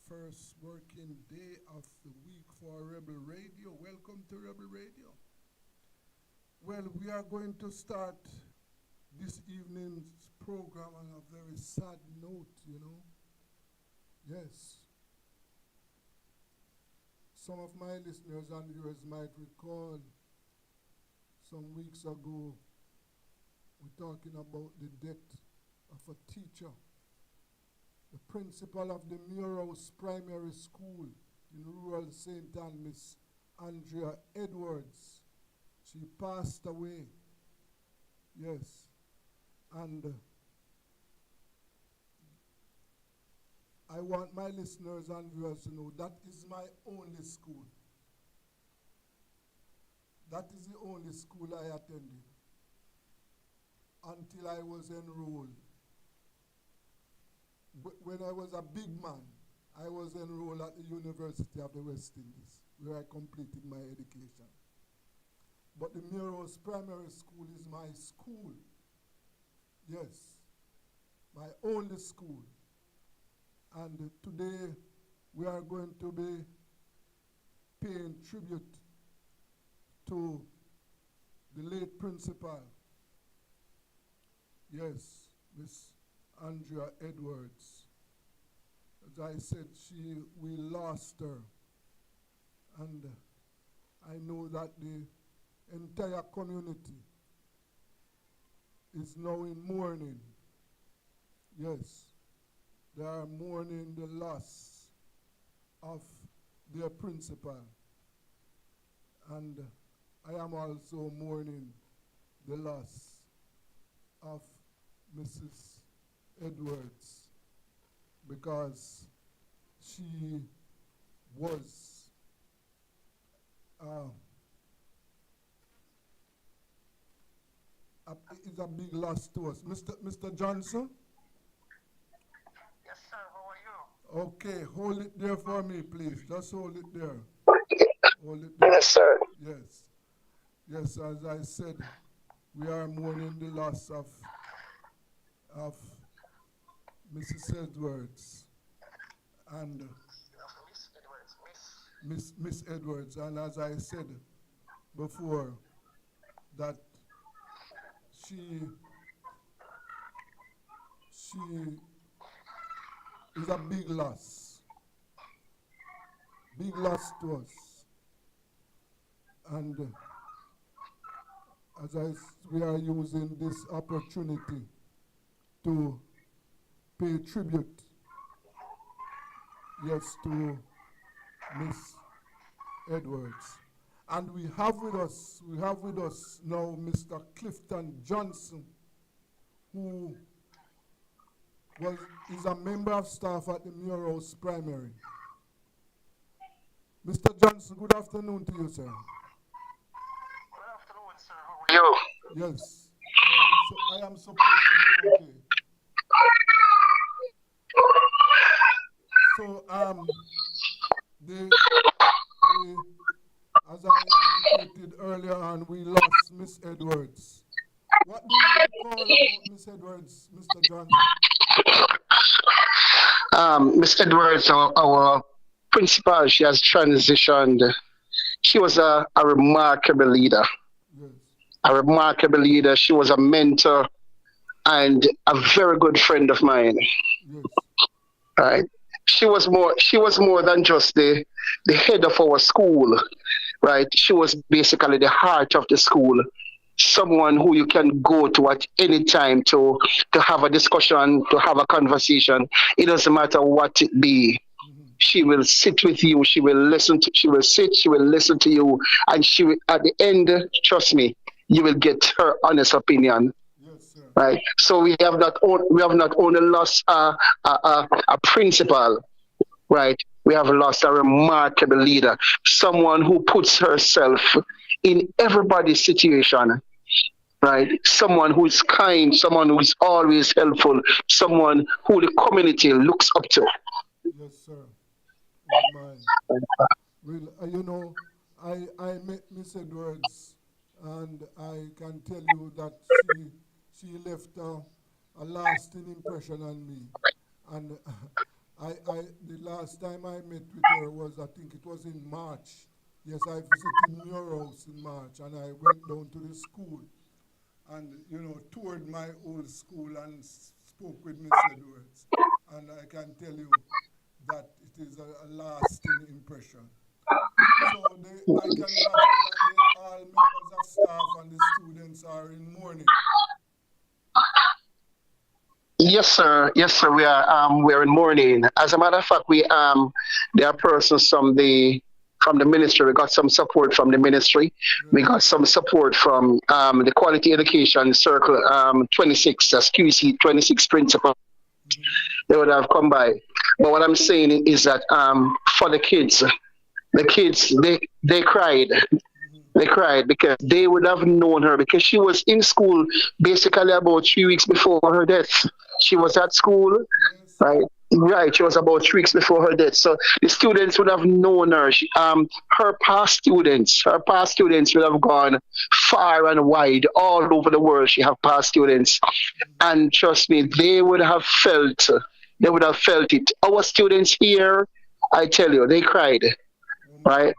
first working day of the week for Rebel Radio. Welcome to Rebel Radio. Well, we are going to start this evening's program on a very sad note. Yes, some of my listeners and viewers might recall some weeks ago we're talking about the death of a teacher, the principal of the Muirhouse Primary School in rural St. Anne, Miss Andrea Edwards. She passed away. Yes. And I want my listeners and viewers to know that is my only school. That is the only school I attended until I was enrolled. When I was a big man, I was enrolled at the University of the West Indies, where I completed my education. But the Muirhouse Primary School is my school. Yes, my only school. And today we are going to be paying tribute to the late principal. Yes, Miss Andrea Edwards. As I said, we lost her. And I know that the entire community is now in mourning. Yes, they are mourning the loss of their principal. And I am also mourning the loss of Mrs. Edwards, because she was is a big loss to us. Mr. Johnson? Yes, sir. How are you? Okay, hold it there for me, please. Just hold it there. Hold it there. Yes, sir. Yes. Yes, as I said, we are mourning the loss of Mrs. Edwards and Miss Edwards, Miss Edwards. And as I said before, that she is a big loss to us. And we are using this opportunity to pay tribute, yes, to Miss Edwards. And we have with us now Mr. Clifton Johnson, who is a member of staff at the Muirhouse Primary. Mr. Johnson, good afternoon to you, sir. Good afternoon, sir. How are you? Yes, I am supposed to be okay. So, as I indicated earlier on, we lost Miss Edwards. What do you recall about Miss Edwards, Mr. Johnson? Miss Edwards, our principal, she has transitioned. She was a remarkable leader. Yes, A remarkable leader. She was a mentor and a very good friend of mine. yes, Right? She was more than just the head of our school, right? She was basically the heart of the school. Someone who you can go to at any time to have a discussion, to have a conversation. It doesn't matter what it be. mm-hmm. She will sit with you. She will sit. She will listen to you, and she will, at the end, trust me, you will get her honest opinion. Yes, sir. Right. So we have not only lost a principal, right? We have lost a remarkable leader, someone who puts herself in everybody's situation, right? Someone who is kind, someone who is always helpful, someone who the community looks up to. Yes, sir. Mine. Well, I met Miss Edwards, and I can tell you that she left a lasting impression on me. And The last time I met with her was, I think it was in March. Yes, I visited Muros in March, and I went down to the school and, toured my old school and spoke with Miss Edwards. And I can tell you that it is a lasting impression. So I can imagine that all members of staff and the students are in mourning. Yes, sir. Yes, sir. We are in mourning. As a matter of fact, there are persons from the ministry. We got some support from the ministry. We got some support from the Quality Education Circle 26, that's QC 26 principal. Mm-hmm. They would have come by. But what I'm saying is that for the kids, they cried. They cried because they would have known her because she was in school basically about 3 weeks before her death. She was at school, Yes. right? Right, she was about 3 weeks before her death. So the students would have known her. Her past students would have gone far and wide all over the world. She have past students, and trust me, they would have felt it. Our students here, I tell you, they cried, Oh my. right? Yes.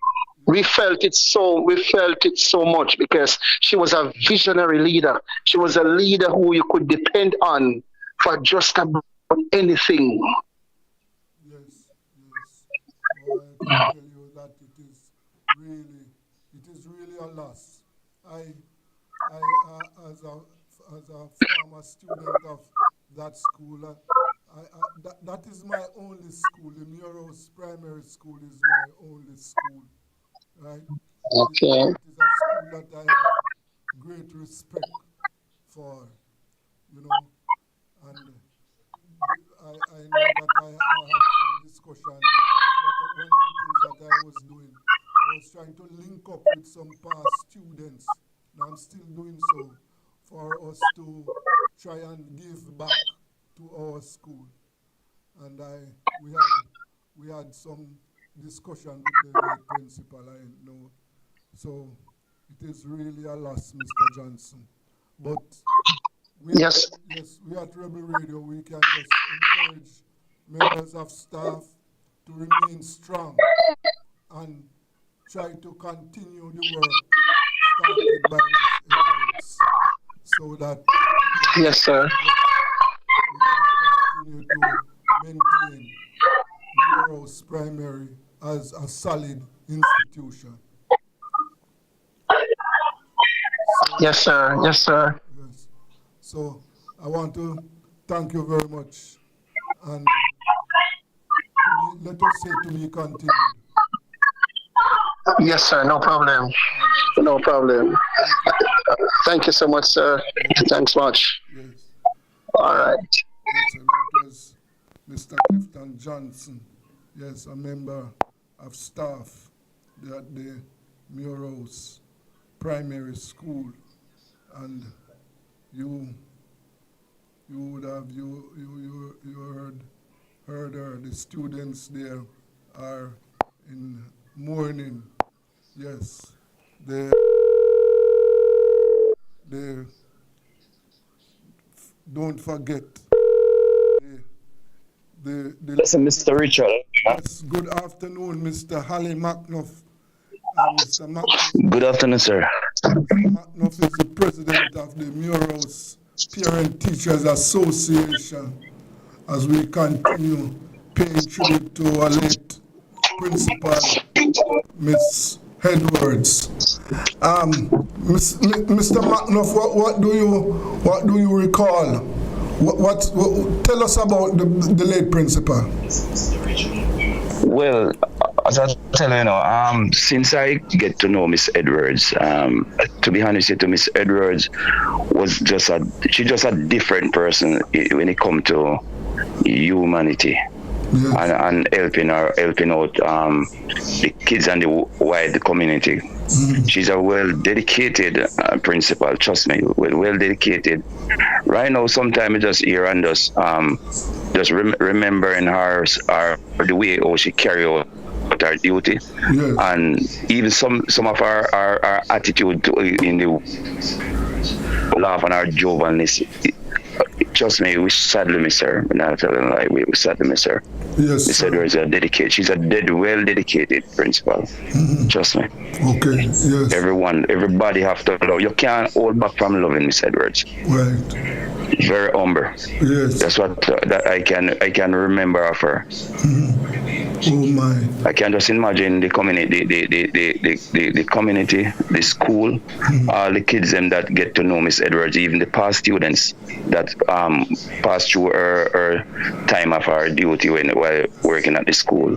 We felt it so much because she was a visionary leader. She was a leader who you could depend on for just about anything. Yes. Yes. Oh, I can tell you that really, it is really a loss. I, as a former student of that school, that is my only school. The Muros Primary School is my only school, right? Okay. It is a school that I have great respect for, you know, and I know that I had some discussion because one of the things that I was doing, I was trying to link up with some past students, and I'm still doing so, for us to try and give back to our school. And we had some discussion with the late principal, I know. So it is really a loss, Mr. Johnson. But Yes. we at Rebel Radio, we can just encourage members of staff to remain strong and try to continue the work started by Ms. Edwards so that Yes, sir. we can continue to maintain Muros Primary as a solid institution. So, Yes, sir. Yes, sir. yes. So I want to thank you very much. And let us say to be continued. Yes, sir. No problem. All right, sir. No problem. Thank you, sir. Thank you so much, sir. Yes, Thanks much. yes, All right. yes, sir. That was Mr. Clifton Johnson. Yes, a member of staff at the Muros Primary School. And you you would have you heard her. The students there are in mourning. Yes, they they don't forget the Listen, Mr. Richard. Yes, good afternoon, Mr. Halley McNuff. Mr. Good afternoon, sir. McNuff is the president of the Muros Parent Teachers Association as we continue paying tribute to our late principal, Miss Edwards. Mr. McNuff, what do you recall? Tell us about the late principal. Well, as I tell you, since I get to know Miss Edwards, to be honest with you, Miss Edwards she's just a different person when it comes to humanity. Yes. And helping out the kids and the wide community. She's a well dedicated principal. Trust me, well dedicated. Right now, sometimes I just hear and just remembering her the way how she carry out her duty, Yes. and even some of our attitude in the laugh and our jovialness. Trust me, we sadly miss her. I'm not telling a lie, we sadly miss her. Yes, Miss sir. Edwards is dedicated. She's a well dedicated principal. Trust me. Okay, yes, Everybody have to love. You can't hold back from loving Miss Edwards. right. Very humble. Yes. That's what that I can remember of her. Oh my. I can just imagine the community, the community, the school, all the kids them that get to know Miss Edwards, even the past students that pass through her time of her duty while working at the school.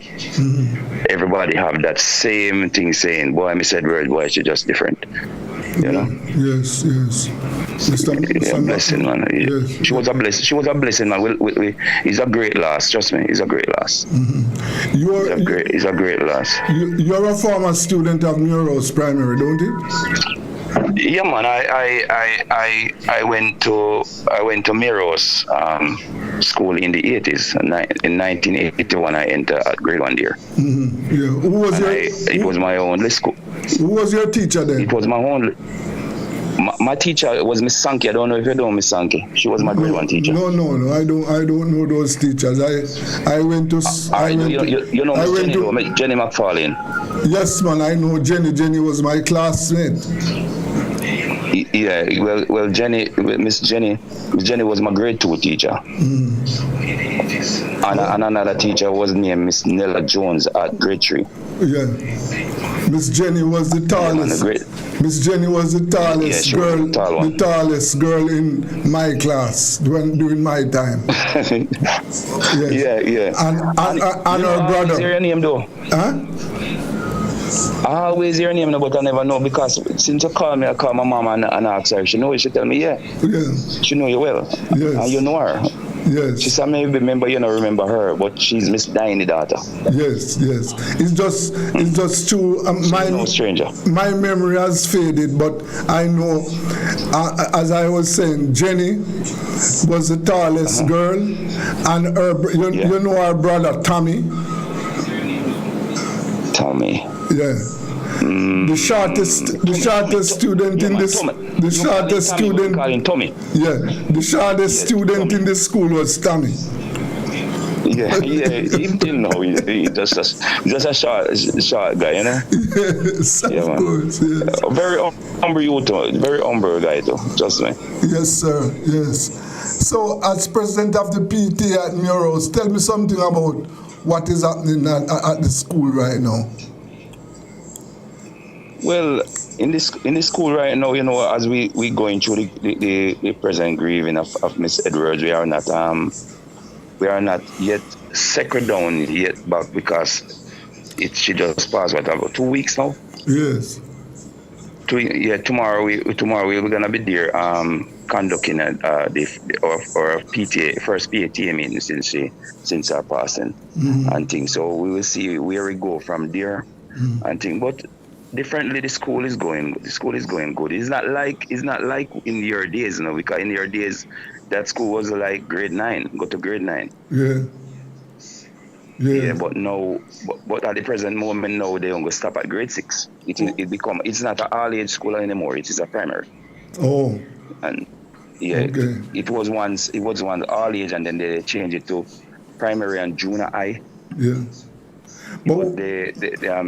Everybody have that same thing saying, "Boy, Miss Edwards, boy, she's just different." You know. Yes, yes. Yeah, blessing, man. Yes, She was a blessing. She was a blessing, man. It's a great loss. Trust me, it's a great loss. It's a great loss. You're a former student of Muros Primary, don't you? Yeah, man. I went to Miros school in the 80s. In 1981, I entered at grade 1 there. Yeah. It was my only school. Who was your teacher then? It was my only. My teacher was Miss Sankey. I don't know if you know Miss Sankey. She was my grade 1 teacher. No. I don't know those teachers. I went to. You know Miss Jenny, Jenny McFarlane. Yes, man. I know Jenny. Jenny was my classmate. Yeah. Well, Miss Jenny was my grade 2 teacher. And another teacher was named Miss Nella Jones at grade 3. Yeah. Miss Jenny was the tallest. Miss Jenny was the tallest girl, the tallest girl in my class during my time. Yes. Yeah. And her brother. What's your name though? Huh? I always hear her name, but I never know because since you call me, I call my mom and ask her. She knows. She tell me, yeah. She know you well. Yes. And you know her. Yes. She said, maybe remember, you don't remember her, but she's Miss Diane, daughter. Yes. It's just true. No stranger. My memory has faded, but I know, as I was saying, Jenny was the tallest girl, and you know her brother Tommy. Tommy. Yeah. The shortest student in this. The shortest student. Tommy. Yeah. The shortest student in the school was Tommy. Yeah. Until now, he's just a short guy, you know. Yes, of course. Yes. Very humble youth, very humble guy, though. Trust me. Yes, sir. Yes. So, as president of the PTA at Muros, tell me something about what is happening at the school right now. Well, in this school right now, you know, as we going through the present grieving of Miss Edwards, we are not yet second down yet back because she just passed about 2 weeks now. Yes. Tomorrow we're gonna be there conducting our PTA first PTA meeting since her passing and things. So we will see where we go from there and things. But differently, the school is going good. It's not like in your days, you know, because in your days that school was like grade 9, go to grade 9. Yeah, but now, but at the present moment now, they don't go stop at grade 6. It's not an all-age school anymore. It is a primary. Oh. And it was once all-age, and then they changed it to primary and junior high. Yeah. But they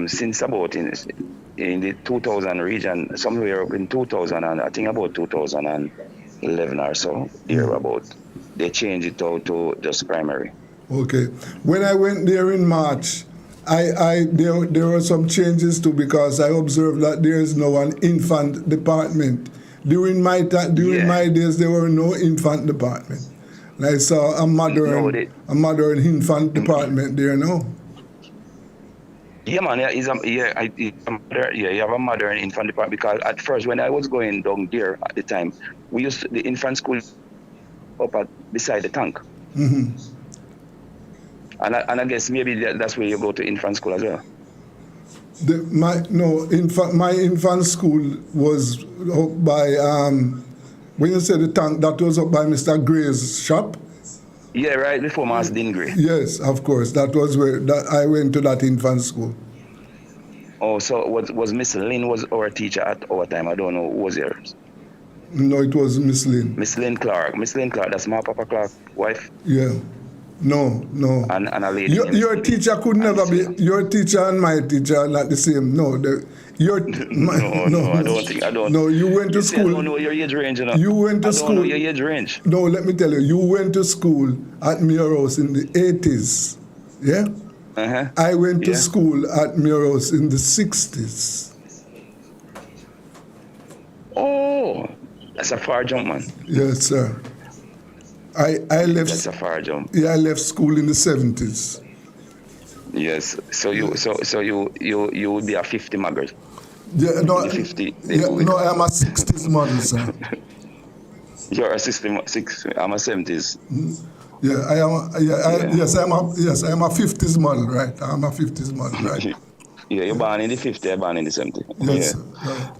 since about in the 2000 region, somewhere up in 2000, and I think about 2011 or so, they changed it out to just primary. Okay. When I went there in March, there were some changes too, because I observed that there is now an infant department. During my days, there were no infant department. And I saw a mother and infant department there now. Yeah, man. You have a mother and infant department, because at first when I was going down there at the time, we used the infant school up beside the tank. Mm-hmm. And I guess maybe that's where you go to infant school as well. My infant school was up by when you say the tank, that was up by Mr. Gray's shop. Yeah, right before Mass Dean Gray. Yes, of course. That was where I went to that infant school. Oh, so was Miss Lynn was our teacher at our time? I don't know who was yours. No, it was Miss Lynn. Miss Lynn Clark. Miss Lynn Clark. That's my Papa Clark's wife. Yeah. No. And a lady. Your teacher could never be. Your teacher and my teacher are not the same. No, No, I don't think. I don't. No, you went to You see, I school. don't know your age range, you know. You went to I don't school. know your age range. No, let me tell you. You went to school at Muros in the 80s. Yeah. I went to school at Muros in the 60s. Oh, that's a far jump, man. Yes, sir. I left. That's a far jump. Yeah, I left school in the 70s. Yes. So you would be a 50 maggot. Yeah, no. 50. No, I'm a 60s model, sir. You're a 60. I'm a 70s. Yeah, I am. Yes, I am a 50s model, right? I'm a 50s model, right? Yeah, you're born in the 50s. I'm born in the 70s. Yes, yeah.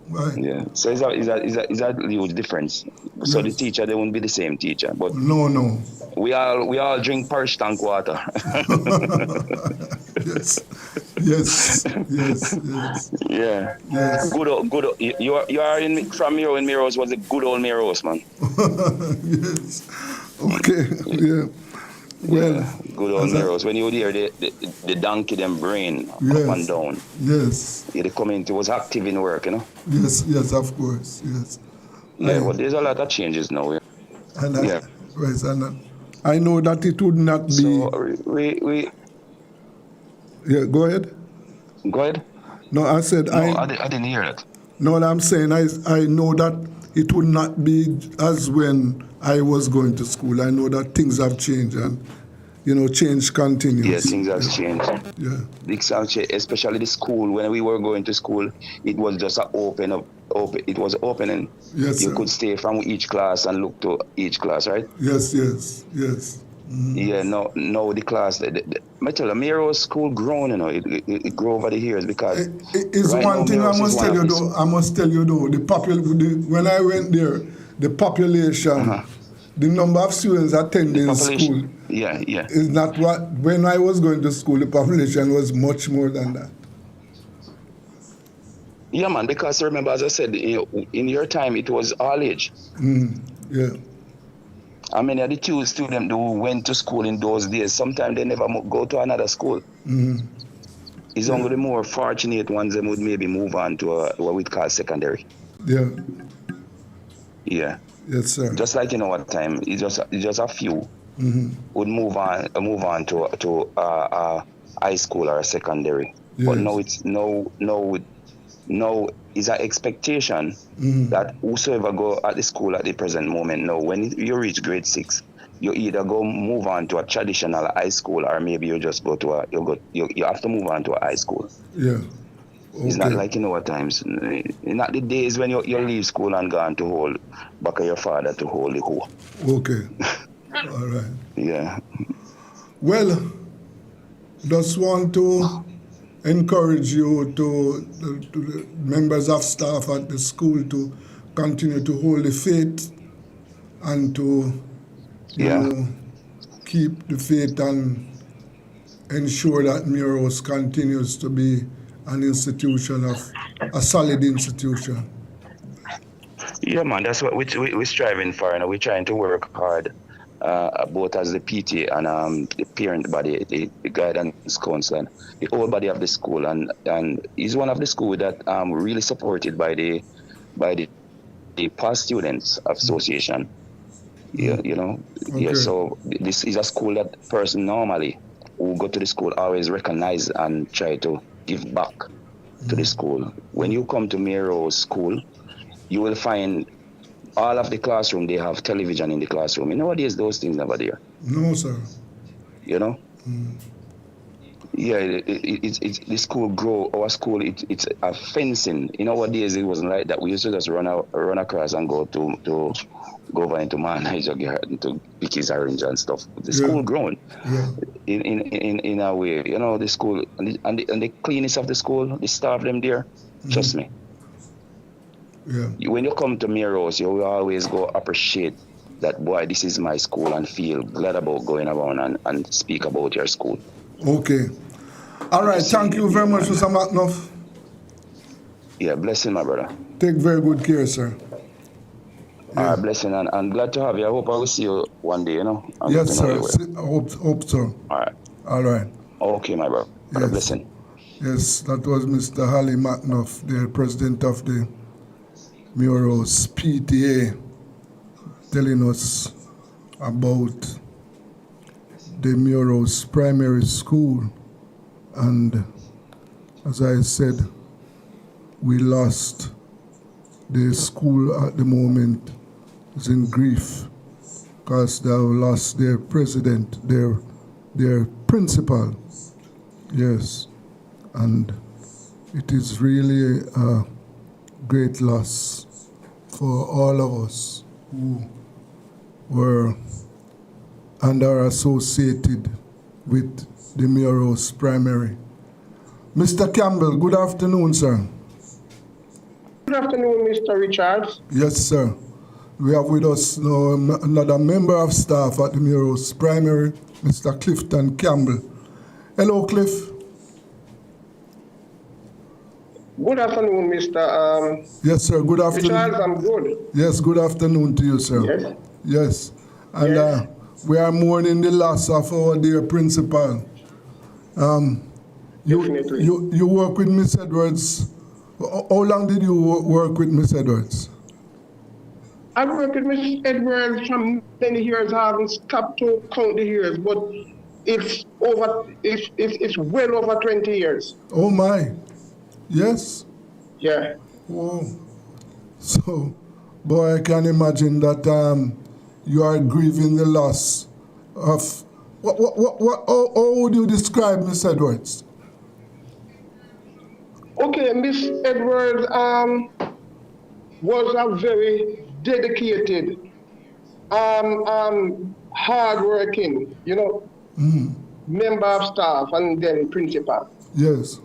Right. Yeah. So is that a huge difference? So the teacher, they won't be the same teacher, but no. We all drink Parish tank water. Yes. Yeah. Yes. Good. You are from Miro, and Miros was a good old Miros, man. Yes. Okay. Yeah. Well, good old Miros. When you would hear the donkey them brain up and down. Yes. Yeah, the community was active in work, you know. Yes, of course. Yes. Yeah, but there's a lot of changes now. And I know that it would not be. So we. Yeah, go ahead. Go ahead. No, I said I didn't hear it. No, I'm saying I know that it would not be as when I was going to school. I know that things have changed and, change continues. Yeah, things have changed. Yeah. Things have changed, especially the school. When we were going to school, it was just open. It was open and you could stay from each class and look to each class, right? Yes. Mm-hmm. Yeah, no, the class. I tell you, Miro's school grown, it grew over the years because. It's right one thing I must tell you though. When I went there, the population, the number of students attending school, is not what. When I was going to school, the population was much more than that. Yeah, man. Because remember, as I said, in your time, it was all age. Yeah. I mean, the two students who went to school in those days, sometimes they never go to another school. Mm-hmm. It's only the more fortunate ones that would maybe move on to what we call secondary. Yeah. Yeah. Yes, sir. Just like in our time, it's just a few would move on to high school or secondary. Yes. But now it's no is an expectation that whosoever go at the school at the present moment now, when you reach grade 6, you either move on to a traditional high school or maybe you just go to you have to move on to a high school. Yeah. Okay. It's not like in our times. Not the days when you leave school and gone to hold back of your father to hold the hoe. Okay. All right. Yeah. Well, just want to encourage you to the members of staff at the school to continue to hold the faith and to keep the faith and ensure that Miros continues to be an institution a solid institution. Yeah, man, that's what we're striving for, and we're trying to work hard, both as the PT and the parent body, the guidance council, and the whole body of the school, and it's one of the school that really supported by the past students association. Yeah, Okay. Yeah. So this is a school that person normally who go to the school always recognize and try to give back to the school. When you come to Miro's school, you will find all of the classroom, they have television in the classroom. Nowadays, those things never there. No, sir. Yeah, it's the school grow. Our school, it's a fencing. Nowadays, it wasn't like that. We used to just run across and go over into my Niger garden to pick his orange and stuff. The school grown in a way. The school and the cleanness of the school, the staff them there. Trust me. Yeah. When you come to Miros, you will always go appreciate that, boy, this is my school, and feel glad about going around and speak about your school. Okay. All right. Thank you very much, Mr. McNuff. Yeah, blessing, my brother. Take very good care, sir. All right, blessing, and glad to have you. I hope I will see you one day, you know, and Yes, get to know sir. you well. Hope so. All right. All right. Okay, my brother. Yes. Blessing. Yes, that was Mr. Halley McNuff, the president of the Muros PTA, telling us about the Muros Primary School. And as I said, we lost the school at the moment. Is in grief because they have lost their president, their principal. Yes, and it is really a great loss for all of us who were and are associated with the Muros Primary. Mr. Campbell, good afternoon, sir. Good afternoon, Mr. Richards. Yes, sir. We have with us now another member of staff at the Muros Primary, Mr. Clifton Campbell. Hello, Cliff. Good afternoon, Mr. Yes, sir. Good afternoon. Richards, I'm good. Yes, good afternoon to you, sir. Yes. Yes. And Yes. we are mourning the loss of our dear principal. Definitely. You work with Miss Edwards. How long did you work with Miss Edwards? I've worked with Miss Edwards for many years. I haven't stopped to count the years, but it's well over 20 years. Oh my. Yes. Yeah. Oh. So, boy, I can imagine that you are grieving the loss of how would you describe Miss Edwards? Okay, Miss Edwards was a very dedicated, hardworking, member of staff and then principal. Yes.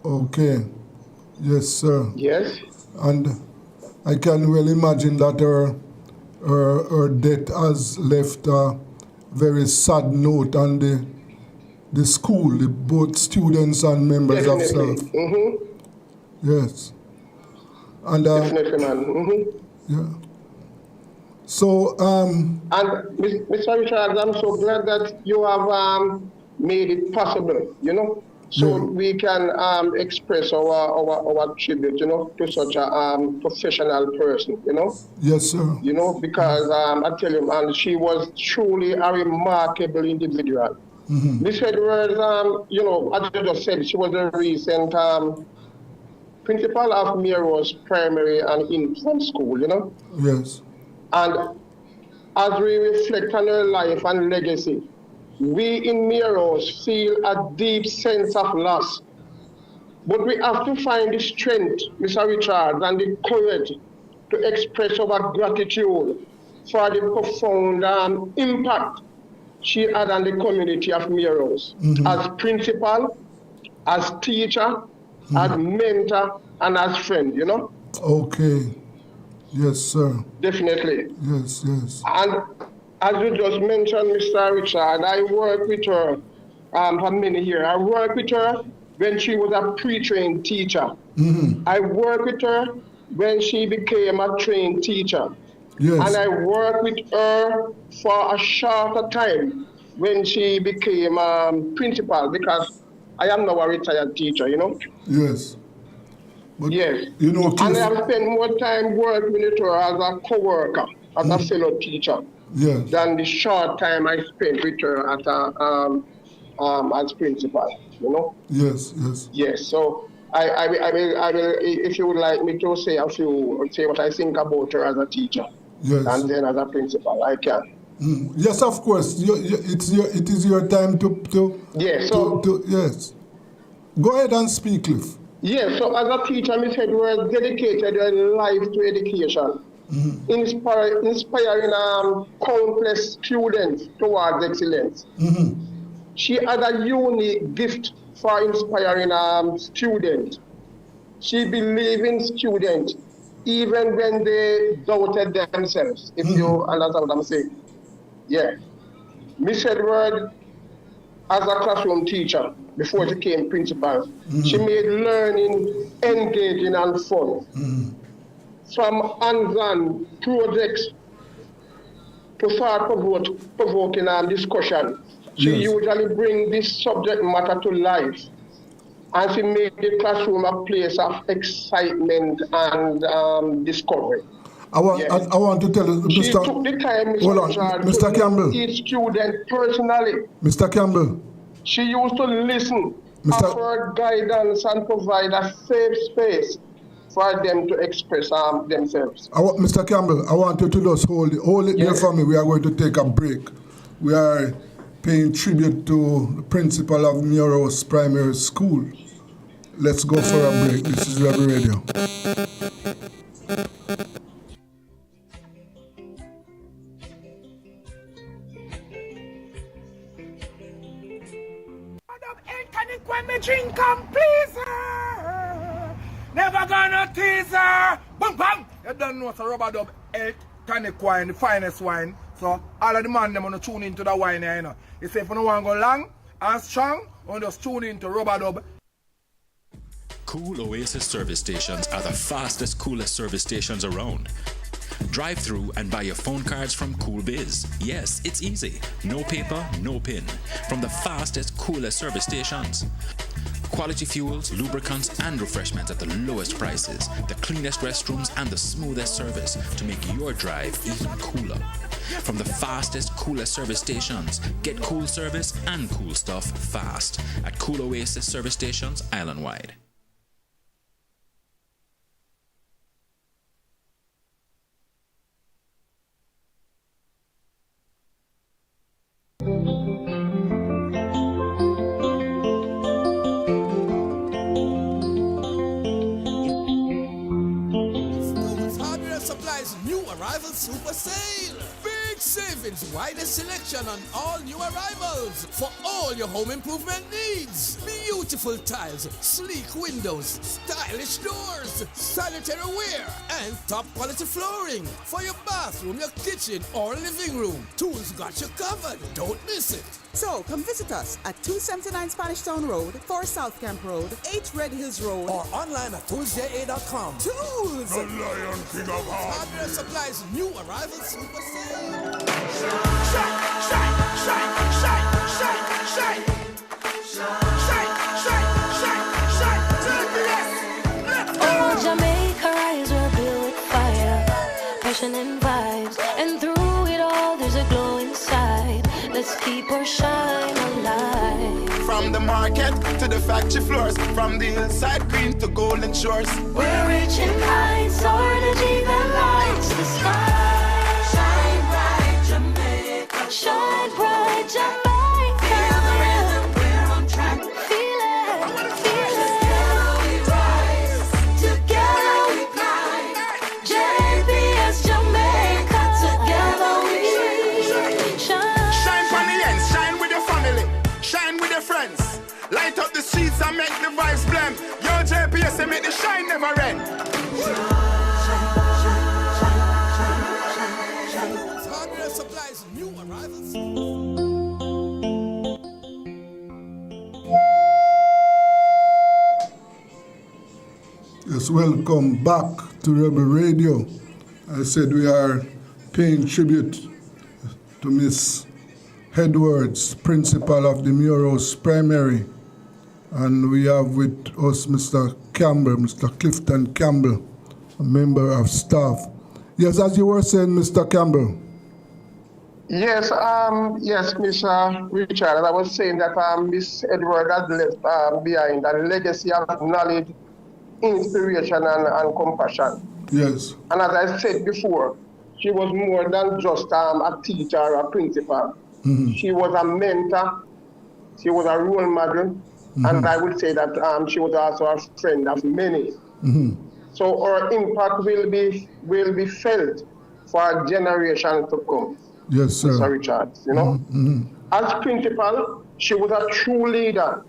Okay. Yes, sir. Yes. And I can well imagine that her death has left a very sad note on the school, both students and members of staff. Mm-hmm. Yes. And Definitely, man. Mm-hmm. yeah. So and Mr. Richards, I'm so glad that you have made it possible, so we can express our tribute, to such a professional person, Yes, sir. Because I tell you, and she was truly a remarkable individual. Mm-hmm. Miss Edwards, as you just said, she was a recent principal of Muros Primary and Infant School, Yes. And as we reflect on her life and legacy, we in Muros feel a deep sense of loss. But we have to find the strength, Mr. Richards, and the courage to express our gratitude for the profound impact she had on the community of Muros, as principal, as teacher, as mentor, and as friend, Okay. Yes, sir. Definitely. Yes, yes. And as you just mentioned, Mr. Richard, I worked with her for many years. I worked with her when she was a pre-trained teacher. Mm-hmm. I worked with her when she became a trained teacher. Yes. And I worked with her for a shorter time when she became principal, because I am now a retired teacher, Yes. But, yes. Cliff, And I have spent more time working with her as a co-worker, as a fellow teacher, yes, than the short time I spent with her at as principal, Yes, yes. Yes, so I will, if you would like me to say what I think about her as a teacher, Yes. and then as a principal, I can. Yes, of course. It is your time to yes. Yes. Go ahead and speak, Cliff. Yes, so as a teacher, Ms. Edwards dedicated her life to education, inspiring countless students towards excellence. She had a unique gift for inspiring students. She believed in students even when they doubted themselves, if you understand what I'm saying. Yeah. Ms. Edwards, as a classroom teacher, before she became principal, she made learning engaging and fun. from hands-on projects to thought-provoking discussion. She usually brings this subject matter to life, and she made the classroom a place of excitement and discovery. I want to tell you, she took the time, Mr. Campbell. Each student personally. Mr. Campbell. She used to listen, offer guidance, and provide a safe space for them to express themselves. Mr. Campbell, I want you to just hold it there for me. We are going to take a break. We are paying tribute to the principal of Muros Primary School. Let's go for a break. This is Rebel Radio. Drink and please her. Never gonna tease her. Bum bum. You don't know so rubber dub egg tonic wine, the finest wine. So all of the man them wanna tune into the wine here, you know. You say if you don't want to go long and strong, you just tune into rubber dub. Cool Oasis service stations are the fastest, coolest service stations around. Drive through and buy your phone cards from Cool Biz. Yes, it's easy. No paper, no pin. From the fastest, coolest service stations. Quality fuels, lubricants, and refreshments at the lowest prices. The cleanest restrooms and the smoothest service to make your drive even cooler. From the fastest, coolest service stations, get cool service and cool stuff fast at Cool Oasis service stations island-wide. Super sale! Big savings, widest selection on all new arrivals for all your home improvement needs. Beautiful tiles, sleek windows, stylish doors, sanitary ware, and top quality flooring for your bathroom, your kitchen, or living room. Tools got you covered. Don't miss it. So, come visit us at 279 Spanish Town Road, 4 South Camp Road, 8 Red Hills Road, or online at toolsja.com. Tools! The Lion King of Hardware Supplies new arrival super sale. Shine, shine, shine, shine, shine, shine, shine, shine, shine, shine, Oh, Jamaica, rise, we're built with fire, passion and vibes, and through it all, there's a glow inside. Let's keep our shine alive. From the market to the factory floors, from the hillside green to golden shores. We're reaching heights, our energy that lights the sky. Shine bright, Jamaica. Shine bright, Jamaica. Feel the rhythm, we're on track. Feel it, feel it. Together we rise, together we climb. JPS Jamaica, together we shine. Shine from the ends, shine with your family, shine with your friends. Light up the streets and make the vibes blend. Your JPS and make the shine never end. Hardware Supplies new arrivals. Yes, welcome back to Rebel Radio. I said we are paying tribute to Miss Edwards, principal of the Muros Primary. And we have with us Mr. Campbell, Mr. Clifton Campbell, a member of staff. Yes, as you were saying, Mr. Campbell. Yes, Mr. Richard, as I was saying that Miss Edward has left behind a legacy of knowledge, inspiration, and compassion. Yes. And as I said before, she was more than just a teacher or a principal. Mm-hmm. She was a mentor. She was a role model. Mm-hmm. And I would say that she was also a friend of many. Mm-hmm. So her impact will be felt for a generation to come. Yes, sir. Mr. Richards, you know. Mm-hmm. As principal, she was a true leader.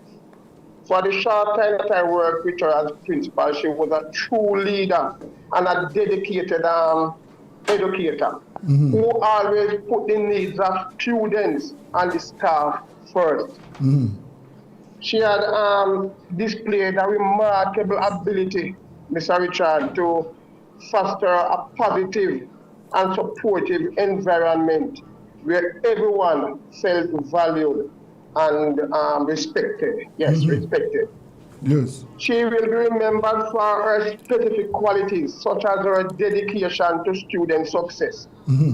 For the short time that I worked with her as principal, she was a true leader and a dedicated educator who always put the needs of students and the staff first. Mm-hmm. She had displayed a remarkable ability, Mr. Richard, to foster a positive and supportive environment where everyone felt valued and respected. Yes, respected. Yes. She will be remembered for her specific qualities, such as her dedication to student success.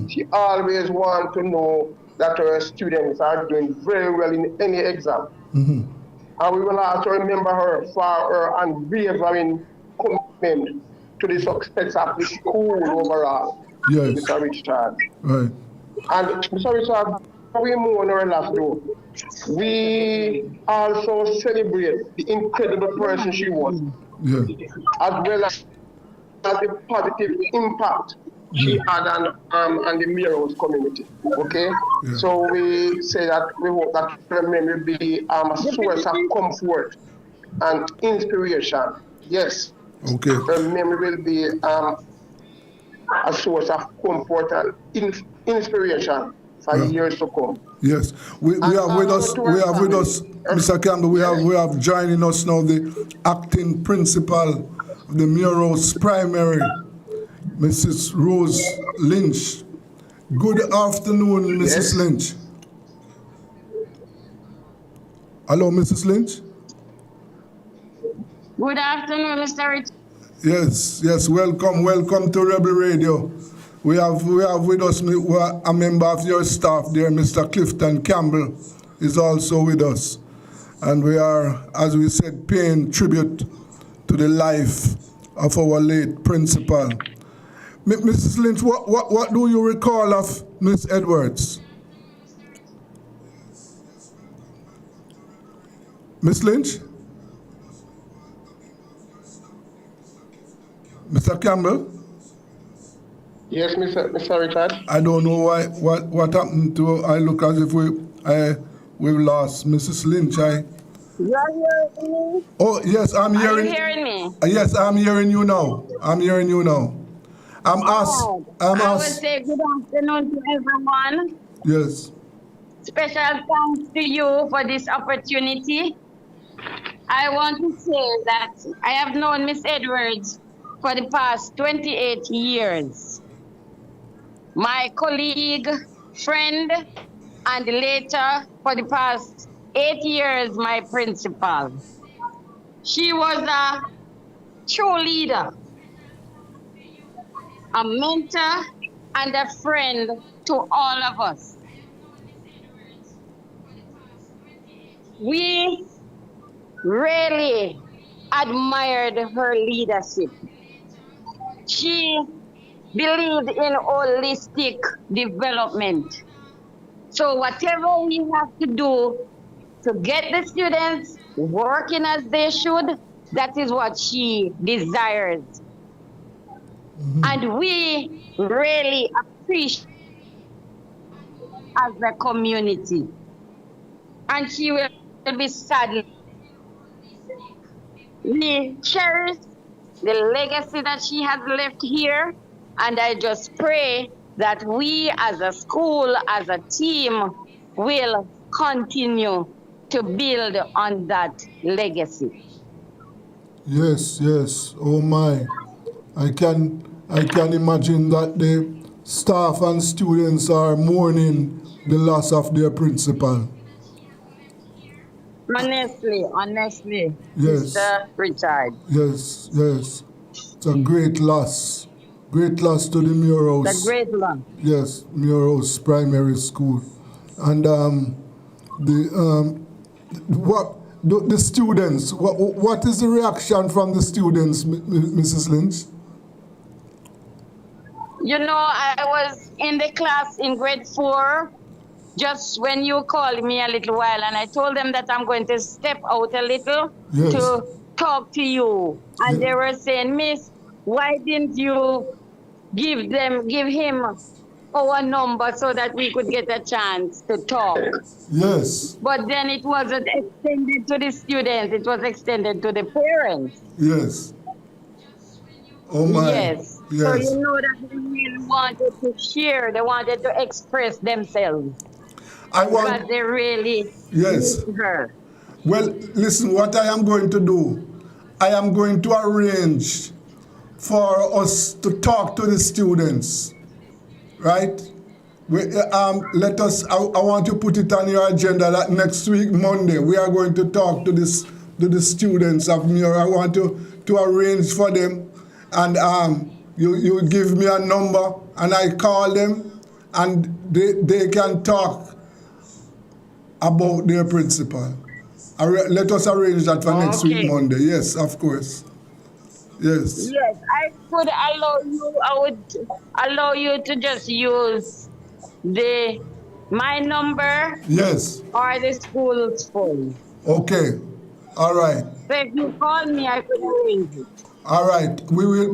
She always wants to know that her students are doing very well in any exam. And we will also remember her for her unwavering commitment to the success of the school overall, Yes. Mr. Richard. Right. And Mr. Richard, we move on our last door. We also celebrate the incredible person she was, Yeah. as well as the positive impact she had on the Miros community. Okay? Yeah. So we say that we hope that her memory be a source of comfort and inspiration. Yes. Okay. Her memory will be a source of comfort and inspiration for Yeah. years to come. Yes, we have with us. We have with us, Mr. Campbell. We have joining us now the acting principal of the Muros Primary, Mrs. Rose Lynch. Good afternoon, Mrs. Lynch. Hello, Mrs. Lynch. Good afternoon, Mr. Rich. Yes. Welcome to Rebel Radio. We have with us a member of your staff there, Mr. Clifton Campbell, is also with us. And we are, as we said, paying tribute to the life of our late principal. Mrs. Lynch, what do you recall of Miss Edwards? Miss Lynch? Mr. Campbell? Yes, Mr. Richard. I don't know what happened to. I look as if we've lost Mrs. Lynch. You are hearing me? Oh yes, I'm hearing. Are you hearing me? Yes, I'm hearing you now. I'm asked. I would say good afternoon to everyone. Yes. Special thanks to you for this opportunity. I want to say that I have known Miss Edwards for the past 28 years. My colleague, friend, and later for the past 8 years, my principal. She was a true leader, a mentor, and a friend to all of us. We really admired her leadership. She believed in holistic development. So whatever we have to do to get the students working as they should, that is what she desires. And we really appreciate as a community. And she will be sad. We cherish the legacy that she has left here, and I just pray that we as a school, as a team, will continue to build on that legacy. Yes. Oh my. I can imagine that the staff and students are mourning the loss of their principal. Honestly, Yes. Mr. Richard. Yes. It's a great loss. Great loss to the Muros. The great loss. Yes, Muros Primary School. And the students, what is the reaction from the students, Mrs. Lynch? You know, I was in the class in grade 4 just when you called me a little while, and I told them that I'm going to step out a little to talk to you. And they were saying, Miss, why didn't you give him our number so that we could get a chance to talk? Yes. But then it wasn't extended to the students, it was extended to the parents. Yes. Oh my. Yes. So you know that they really wanted to share, they wanted to express themselves. Because they really miss her. Well, listen, what I am going to do, I am going to arrange for us to talk to the students, right? Let us. I want to put it on your agenda that next week, Monday, we are going to talk to the students of Muir. I want to arrange for them, and you give me a number, and I call them, and they can talk about their principal. Let us arrange that for next week, Monday. Yes, of course. Yes. Yes, I would allow you to just use my number. Yes. Or the school's phone. Okay. All right. So if you call me, I could arrange it. All right. We will.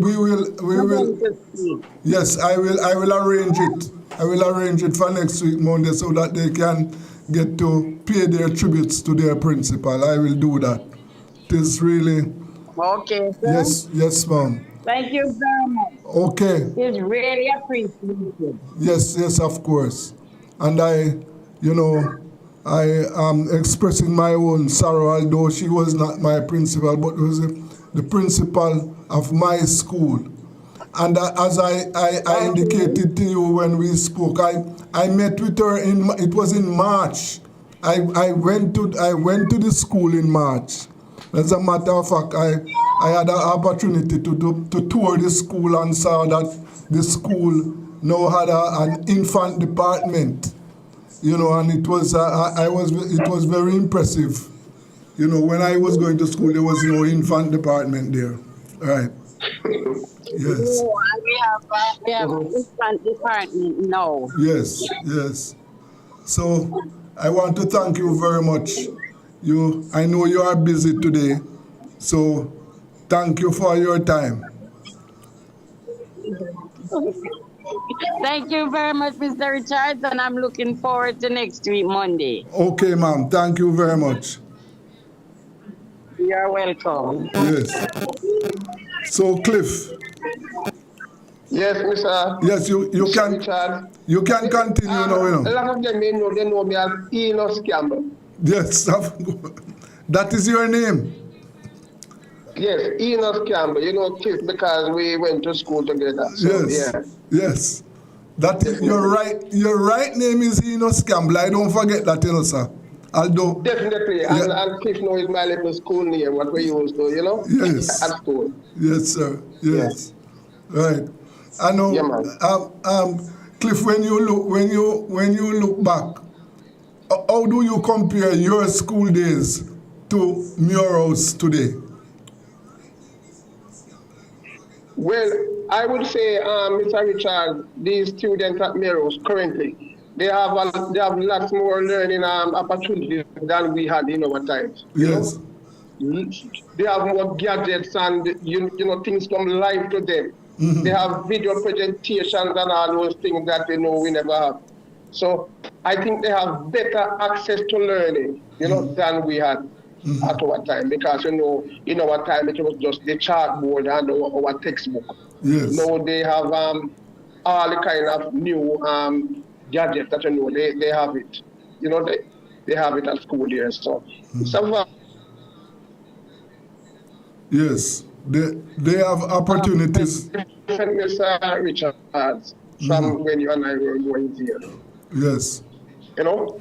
Yes, I will arrange it. I will arrange it for next week, Monday, so that they can get to pay their tributes to their principal. I will do that. It is really. Okay, sir. Yes, ma'am. Thank you very much. Okay. It's really appreciated. Yes, of course. And I am expressing my own sorrow, although she was not my principal, but was the principal of my school. And as I indicated to you when we spoke, I met with her it was in March. I went to the school in March. As a matter of fact, I had an opportunity to tour the school and saw that the school now had an infant department, and it was very impressive. When I was going to school, there was no infant department there, right? Yes. Oh, we have an infant department now. Yes. So I want to thank you very much. I know you are busy today, so thank you for your time. Thank you very much, Mr. Richards, and I'm looking forward to next week, Monday. Okay, ma'am. Thank you very much. You're welcome. Yes. So, Cliff. Yes, Mr. Yes, you can continue now. A lot of them they know me as Enos Campbell. Yes, that is your name. Yes, Enos Campbell. Cliff, because we went to school together. So, Yes. That is your right name is Enos Campbell. I don't forget that, sir. Although definitely, and Cliff knows my little school name, what we used to, Yes. at school. Yes, sir. Yes. Right. I know. Yeah, man. Cliff, when you look back, how do you compare your school days to Muir's today? Well, I would say, Mr. Richard, these students at Muir's currently, they have lots more learning opportunities than we had in our times. Yes. They have more gadgets and things come live to them. Mm-hmm. They have video presentations and all those things that we never have. So I think they have better access to learning, than we had at our time. Because in our time it was just the chartboard and our textbook. Yes. Now they have all the kind of new gadgets that they have it. They have it at school here. So yes, they have opportunities. Mr. Richard, from when you and I were going here. Yes. Yes. And also,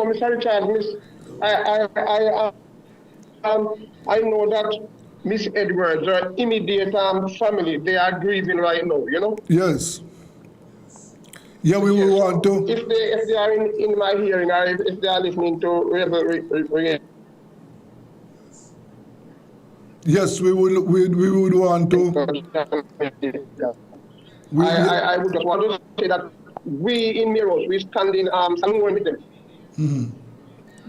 Mr. Richard, I know that Miss Edwards, her immediate family, they are grieving right now, Yes. Yeah, we will want to. If they are in my hearing, or if they are listening to Rebel. Yes, we would want to. I would just want to say that we in Muir's, we stand in somewhere with them. Mm-hmm.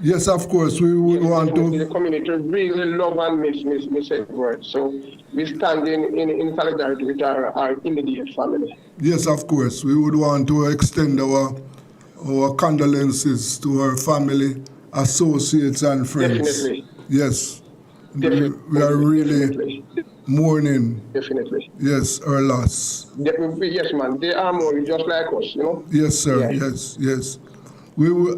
Yes, of course, we would want to. The community really love and miss Edwards. So we stand in solidarity with our immediate family. Yes, of course, we would want to extend our condolences to our family, associates, and friends. Definitely. Yes. Definitely. We are really mourning. Definitely. Yes, our loss. Yes, man. They are mourning just like us, Yes, sir. Yeah. Yes.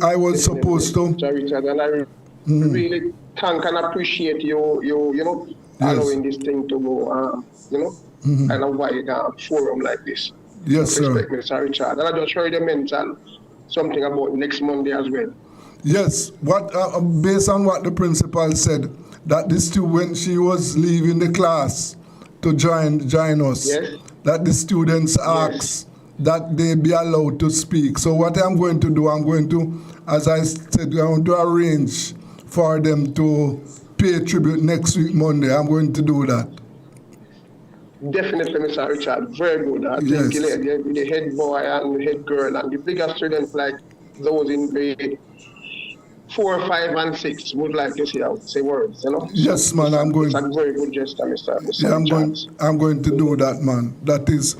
I was supposed to. Richard, and I really thank and appreciate you allowing this thing to go, kind of wide forum like this. Yes, Respect, sir. Mr. Richard. And I just heard you mention something about next Monday as well. Yes, based on what the principal said, that when she was leaving the class to join us, Yes. that the students asked that they be allowed to speak. So what I'm going to do, as I said, I'm going to arrange for them to pay tribute next week, Monday. I'm going to do that. Definitely, Mr. Richard. Very good. I think the head boy and the head girl and the bigger students like those in grade 4, 5, and 6 would like to say words, Yes, man, I'm going. It's a very good gesture, Mr. Yeah, Richard. I'm going to do that, man. That is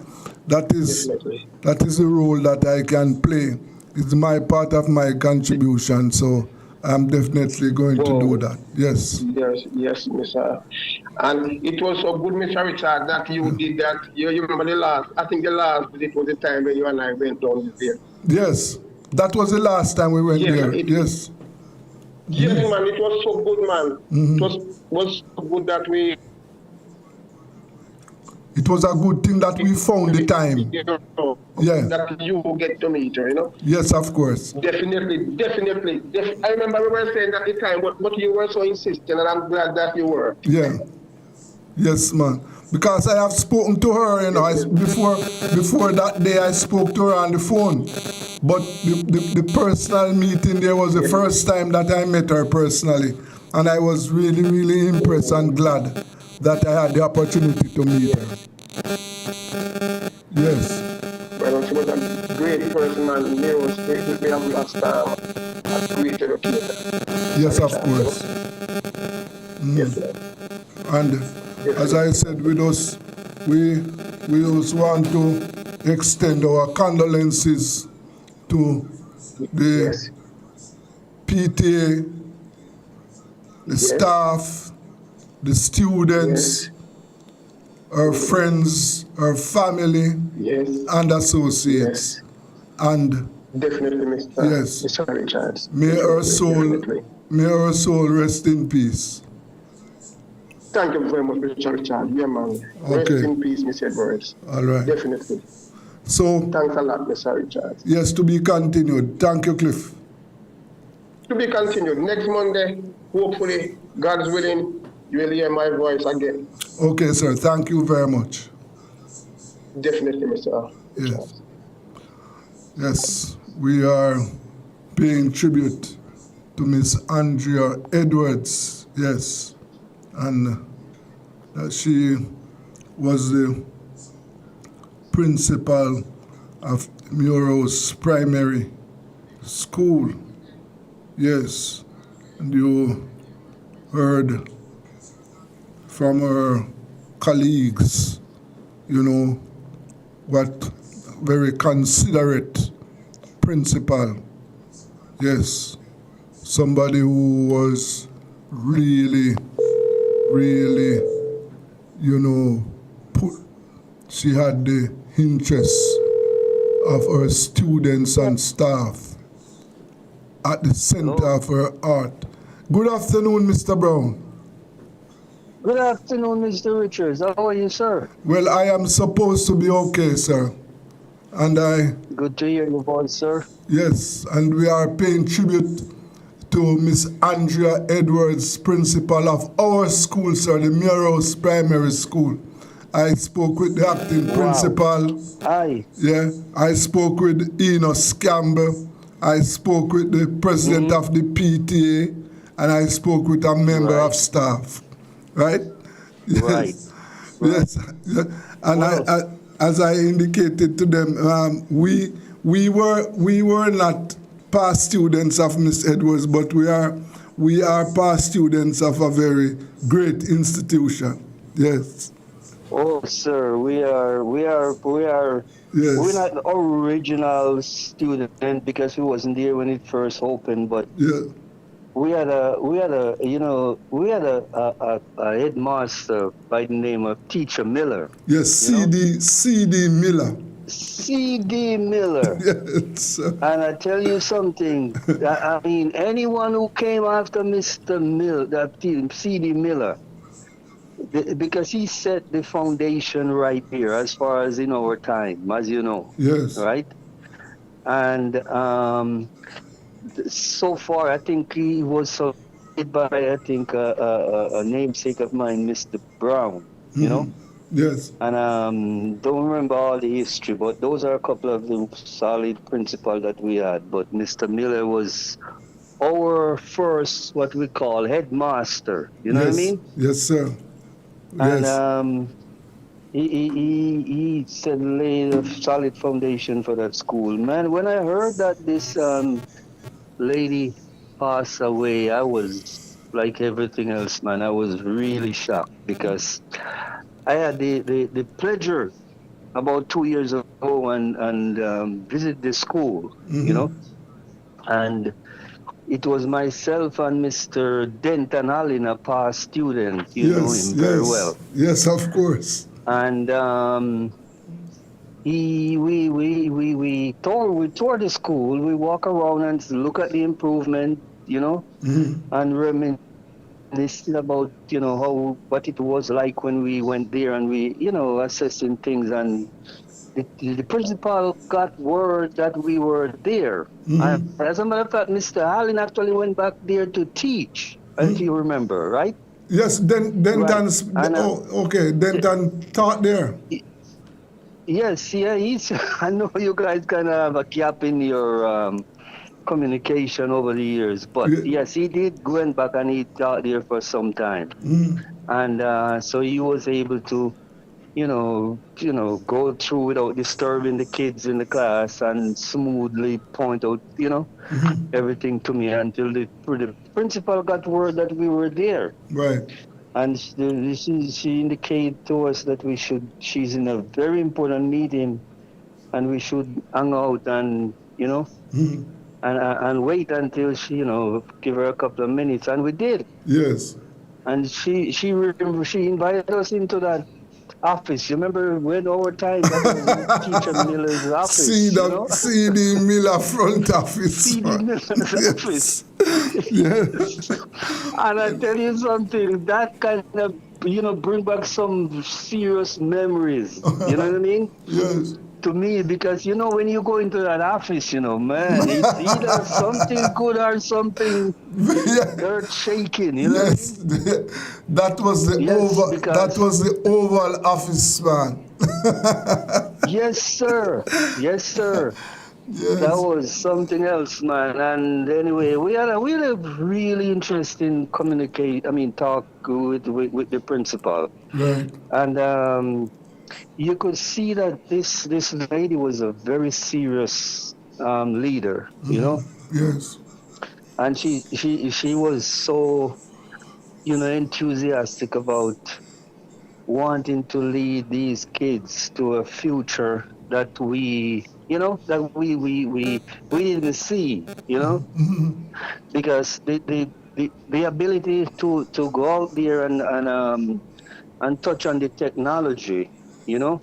the role that I can play. It's my part of my contribution, so I'm definitely going to do that. Yes. Yes, Mr. And it was so good, Mr. Richard, that you did that. You remember the last visit was the time when you and I went down there. Yes, that was the last time we went there. Yes. Yes, man, it was so good, man. It was so good that we... It was a good thing that we found the time. That you get to meet her, Yes, of course. Definitely. I remember we were saying at the time, but you were so insistent, and I'm glad that you were. Yeah. Yes, man. Because I have spoken to her, before that day I spoke to her on the phone. But the personal meeting there was the first time that I met her personally. And I was really, really impressed and glad that I had the opportunity to meet her. Yes. Well, she was a great person, man. We have lost a great educator. Yes, of course. Yes, and as I said, with us, we also want to extend our condolences to the PTA, the staff, the students, our friends, our family, and associates. And definitely, Mr. Richards. May our soul rest in peace. Thank you very much, Mr. Richard. Yeah, man. Rest in peace, Mr. Edwards. All right. Definitely. So, thanks a lot, Mr. Richard. Yes, to be continued. Thank you, Cliff. To be continued. Next Monday, hopefully, God's willing, you will hear my voice again. Okay, sir. Thank you very much. Definitely, Mr. Yes. Yes, we are paying tribute to Miss Andrea Edwards. Yes. And that she was the principal of Muros Primary School. Yes, and you heard from her colleagues, what very considerate principal. Yes, somebody who was really, she had the interests of her students and staff at the center of her heart. Good afternoon, Mr. Brown. Good afternoon, Mr. Richards. How are you, sir? Well, I am supposed to be okay, sir. And Good to hear your voice, sir. Yes, and we are paying tribute to Miss Andrea Edwards, principal of our school, sir, the Muros Primary School. I spoke with the acting principal. Aye. Yeah, I spoke with Enos Campbell. I spoke with the president of the PTA, and I spoke with a member of staff. Right? Yes. Right. Yes. And as I indicated to them, we were not past students of Miss Edwards, but we are past students of a very great institution. Yes. Oh, sir, we are. Yes. We're not original student because we wasn't there when it first opened, but we had a headmaster by the name of Teacher Miller. Yes, C.D. Miller. C.D. Miller. Yes. And I tell you something. I mean, anyone who came after Mr. Mill, that C.D. Miller, because he set the foundation right here as far as in our time, as you know. Yes. Right? And so far, I think he was succeeded by, I think, a namesake of mine, Mr. Brown, you know? Yes. And don't remember all the history, but those are a couple of the solid principles that we had. But Mr. Miller was our first, what we call headmaster. You know what I Yes. mean? Yes, sir. And Yes. he said laid a solid foundation for that school. Man, when I heard that this lady passed away, I was like everything else, man. I was really shocked because I had the pleasure about 2 years ago and visit the school, you know, and it was myself and Mr. Denton Allen, a past student. You know Yes. him very Yes. well. Yes, of course. And we toured the school. We walk around and look at the improvement, you know, and reminiscing about, you know, how what it was like when we went there and we, you know, assessing things. And the principal got word that we were there. And as a matter of fact, Mr. Allen actually went back there to teach, if you remember, right? Yes, then Right. Dan's, And, okay, then Dan taught there. yes, yeah, he's. I know you guys kind of have a gap in your communication over the years, but yes, he did went back and he taught there for some time, and so he was able to, you know, go through without disturbing the kids in the class and smoothly point out, you know, everything to me until the principal got word that we were there. Right. And she indicated to us that she's in a very important meeting and we should hang out and, you know, and wait until she, you know, give her a couple of minutes. And we did. Yes. And she invited us into that office. You remember when our time that was Teacher Miller's office? See the Miller front office. See the Miller's office. Yes. And I tell you something, that kind of, you know, bring back some serious memories. You know what I mean? Yes. To me, because, you know, when you go into that office, you know, man, it's either something good or something earth shaking. You know? Yes, that was the that was the Oval Office, man. Yes, sir. Yes, sir. Yes. That was something else, man. And anyway, we had a really interesting talk with the principal. Right. And you could see that this lady was a very serious leader, you know. Yes. And she was so, you know, enthusiastic about wanting to lead these kids to a future that we, you know, that we didn't see, you know, because the ability to go out there and touch on the technology, you know.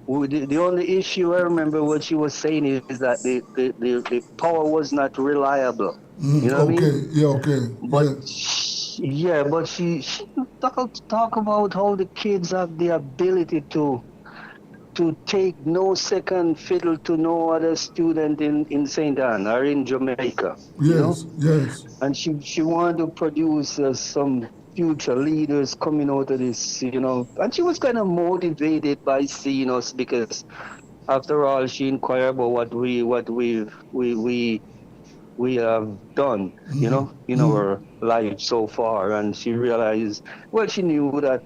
The only issue I remember what she was saying is that the power was not reliable. You know what I mean? Yeah, okay. But but she talk about how the kids have the ability to take no second fiddle to no other student in St. Anne or in Jamaica. Yes, you know? Yes. And she wanted to produce some future leaders coming out of this, you know. And she was kind of motivated by seeing us because, after all, she inquired about what we have done, you know, in our life so far. And she realized, well, she knew that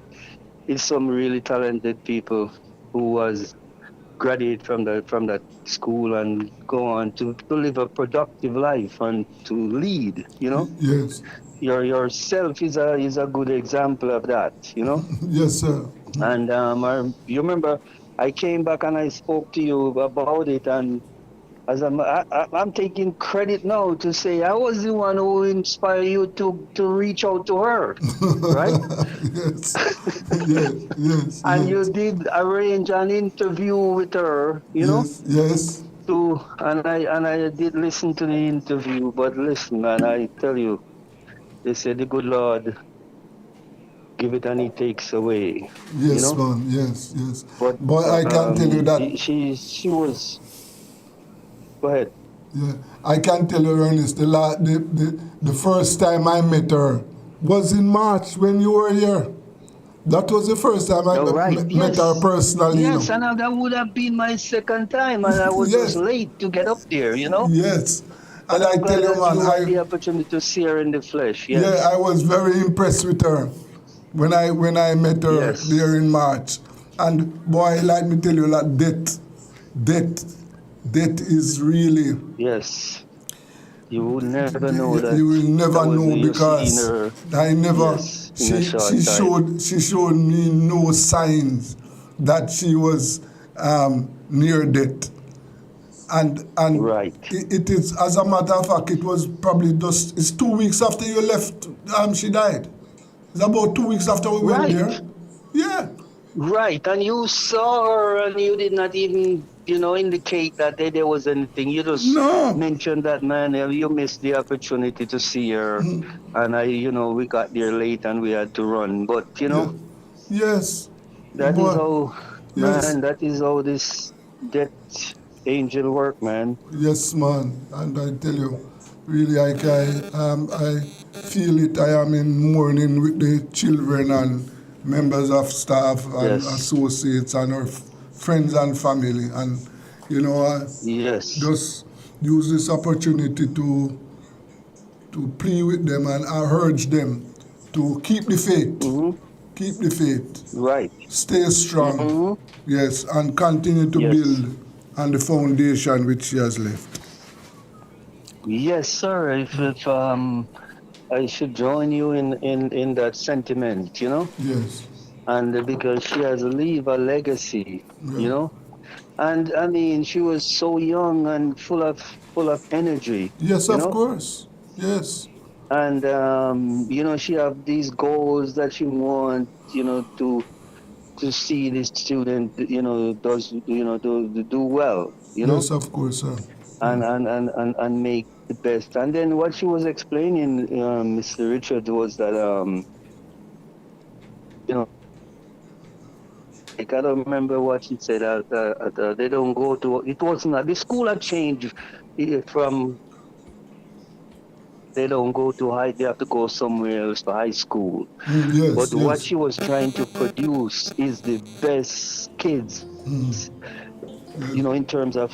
it's some really talented people who was graduate from that school and go on to live a productive life and to lead, you know. Yes. Yourself is a good example of that, you know. Yes, sir. And you remember I came back and I spoke to you about it, and as I'm taking credit now to say I was the one who inspired you to reach out to her, right? Yes. Yes. And you did arrange an interview with her, you know? Yes. And I did listen to the interview, but listen, man, I tell you, they said the good Lord give it and he takes away. Yes, you know? man. Yes, yes. But I can tell you that. she was. Go ahead. Yeah, I can tell you, Ernest, the first time I met her was in March when you were here. That was the first time I met her personally. Yes, and that would have been my second time, and I was just late to get up there, Yes. But And I'm I tell glad you, that man, you had the opportunity to see her in the flesh. Yes. Yeah, I was very impressed with her when I met her there in March. And boy, let me tell you that death is really. Yes. You would never know that. You will never know because her, I never. in a short time. She showed me no signs that she was near death. And it is, as a matter of fact, it was probably it's 2 weeks after you left, she died. It's about 2 weeks after we went there. Yeah. Right, and you saw her and you did not even, indicate that there was anything. You just mentioned that, man, you missed the opportunity to see her. And we got there late and we had to run. But, Yes. That is how, man, that is how this death angel work, man. Yes, man. And I tell you, really, I feel it. I am in mourning with the children and members of staff and associates and our friends and family. And, just use this opportunity to plead with them and I urge them to keep the faith. Keep the faith. Right. Stay strong. Yes, and continue to build on the foundation which she has left. Yes, sir. If I should join you in that sentiment, Yes. And because she has leave a legacy, and I mean she was so young and full of energy. Yes, of course. Yes. And she have these goals that she want, to see this student, does do well, Yes, of course, sir. And make the best. And then what she was explaining, Mr. Richard, was that I don't remember what she said. They don't go to. It wasn't the school had changed from. They don't go to high. They have to go somewhere else to high school. But what she was trying to produce is the best kids. In terms of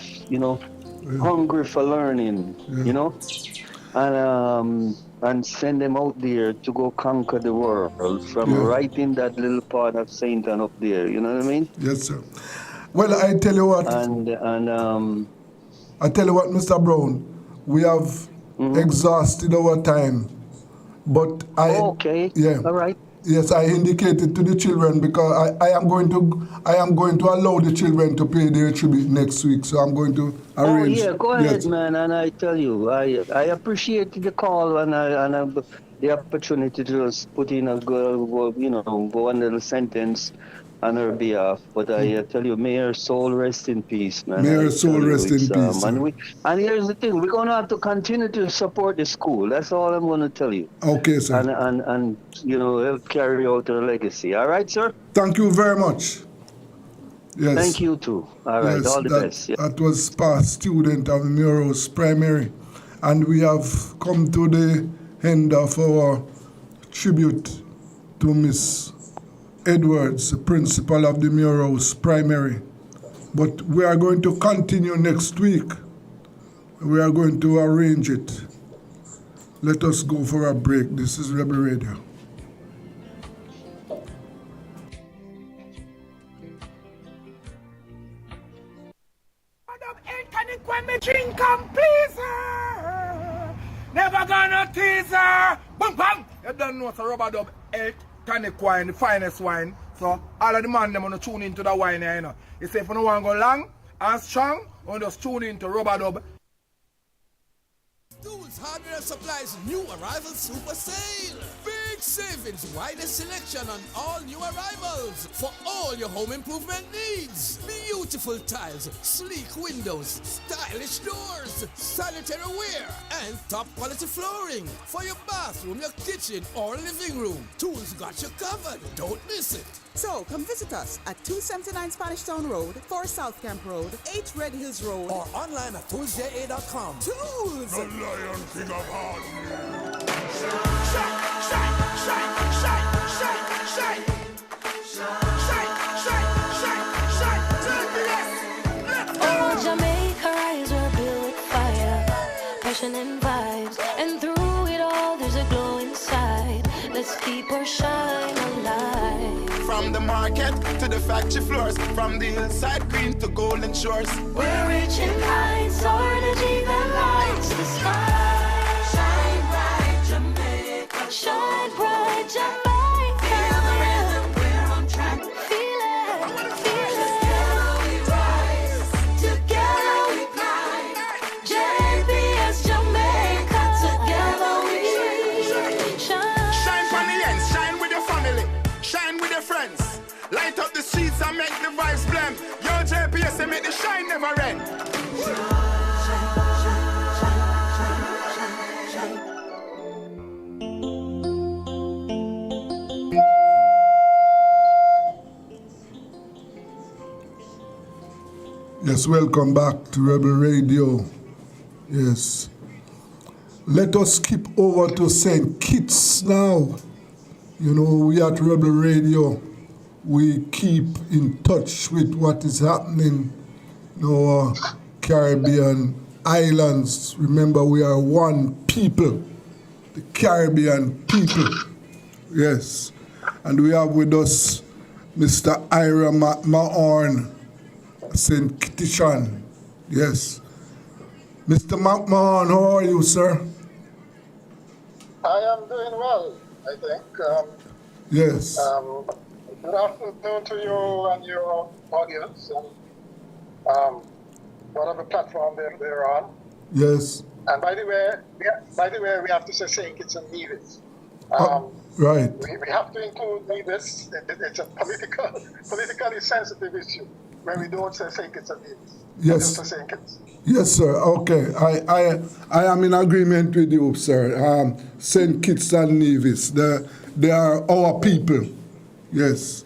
hungry for learning. And send them out there to go conquer the world from right in that little part of Saint Anne up there. You know what I mean? Yes, sir. Well, I tell you what. And I tell you what, Mr. Brown, we have exhausted our time, but all right. Yes, I indicated to the children because I am going to allow the children to pay their tribute next week. So I'm going to arrange. Oh yeah, go ahead, man. And I tell you, I appreciate the call and the opportunity to just put in a go under the sentence on her behalf. But I tell you, may her soul rest in peace, man. May her soul rest in peace. And here's the thing: we're gonna have to continue to support the school. That's all I'm gonna tell you. Okay, sir. And help carry out her legacy. All right, sir. Thank you very much. Yes. Thank you too. All right. Yes, all the best. Yeah. That was past student of Muros Primary, and we have come to the end of our tribute to Miss Edwards, principal of the Muros Primary. But we are going to continue next week. We are going to arrange it. Let us go for a break. This is Rebel Radio. Never gonna tease her. Boom, bam. You don't know, so rubber dub elk tonic wine, the finest wine. So all of the man them wanna tune into the wine here, You say if you don't want to go long and strong, you just tune into rubber dub. Tools, hardware, supplies, new arrival super sale. Big Big savings, widest selection on all new arrivals for all your home improvement needs. Beautiful tiles, sleek windows, stylish doors, sanitary ware, and top quality flooring for your bathroom, your kitchen, or living room. Tools got you covered. Don't miss it. So, come visit us at 279 Spanish Town Road, 4 South Camp Road, 8 Red Hills Road, Or online at toolsja.com. Tools! The Lion King of Hearts. Oh, Jamaica, rise, we're built with fire, passion and vibes, and through it all, there's a glow inside. Let's keep our shine alive. From the market to the factory floors, from the hillside green to golden shores. We're rich in kinds, energy that lights the sky. Shine bright, Jamaica. Shine bright, Jamaica. Feel the rhythm, we're on track. Feel it, feel it. Together we rise, together we climb. JPS Jamaica, together we shine. Shine from the ends, shine with your family, shine with your friends. Light up the streets and make the vibes blend. Yo, JPS and make the shine never end. Yes, welcome back to Rebel Radio. Yes. Let us skip over to St. Kitts now. You know, we at Rebel Radio, we keep in touch with what is happening in our Caribbean islands. Remember, we are one people, the Caribbean people. Yes. And we have with us Mr. Ira Mahorn, St. Kittian. Yes. Mr. McMahon, how are you, sir? I am doing well, I think. Yes. Good afternoon to you and your audience, and whatever platform they're on. Yes. And by the way, we have to say St. Kitts and Nevis. Right. We have to include Nevis. It's a politically sensitive issue when we don't say St. Kitts and Nevis. Yes. We just say St. Kitts. Yes, sir. Okay. I am in agreement with you, sir. St. Kitts and Nevis, they are our people. Yes.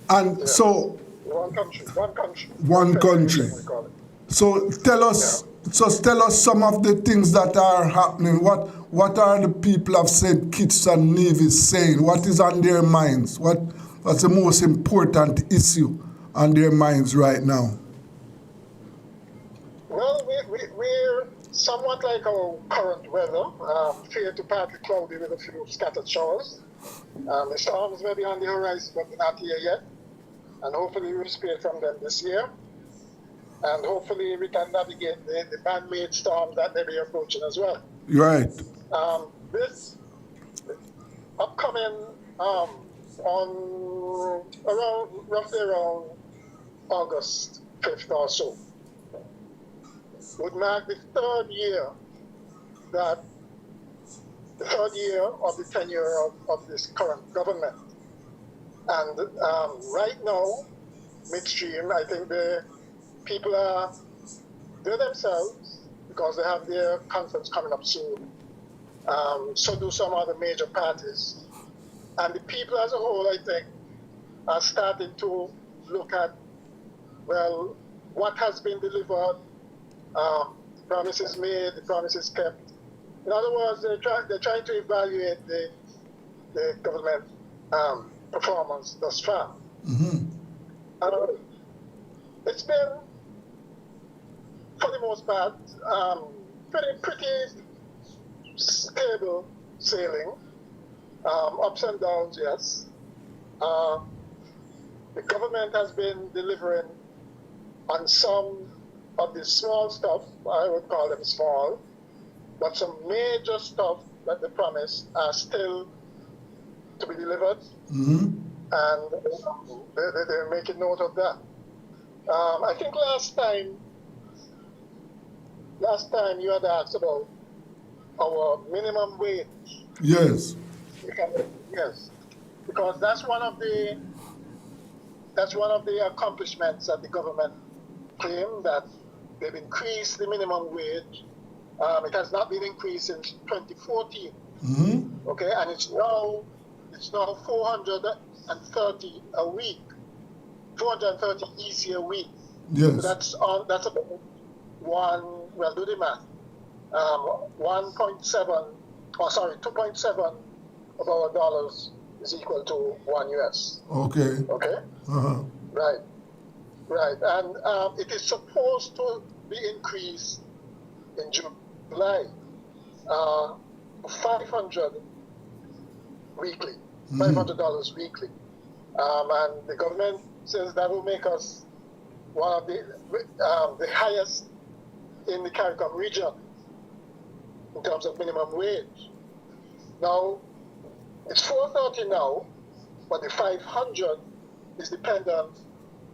And yeah. So. One country. One country. So tell us. Yeah. Tell us some of the things that are happening. What are the people of St. Kitts and Nevis saying? What is on their minds? What's the most important issue on their minds right now? Well, we're somewhat like our current weather, fair to partly cloudy with a few scattered showers. The storms may be on the horizon, but not here yet. And hopefully we'll spared from them this year. And hopefully we can navigate the man-made storms that may be approaching as well. Right. This upcoming roughly around August 5th or so, would mark the third year of the tenure of this current government. And right now, midstream, I think the people they're themselves, because they have their conference coming up soon. So do some other major parties. And the people as a whole, I think, are starting to look at, well, what has been delivered, the promises made, the promises kept. In other words, they're trying to evaluate the government performance thus far. Mm-hmm. It's been, for the most part, pretty stable sailing. Ups and downs, yes. The government has been delivering on some of the small stuff, I would call them small, but some major stuff that they promised are still to be delivered. Mm-hmm. And they're making note of that. I think last time you had asked about our minimum wage. Yes. Yes, because that's one of the accomplishments that the government claim, that they've increased the minimum wage. It has not been increased since 2014. Okay, and it's now 430 a week, 430 EC a week. Yes. So that's about do the math. 2.7 of our dollars is equal to $1 US. Okay. Okay. Right. And it is supposed to be increased in July, 500 weekly, $500 weekly, and the government says that will make us one of the highest in the CARICOM region in terms of minimum wage. Now, it's 430 now, but the 500 is dependent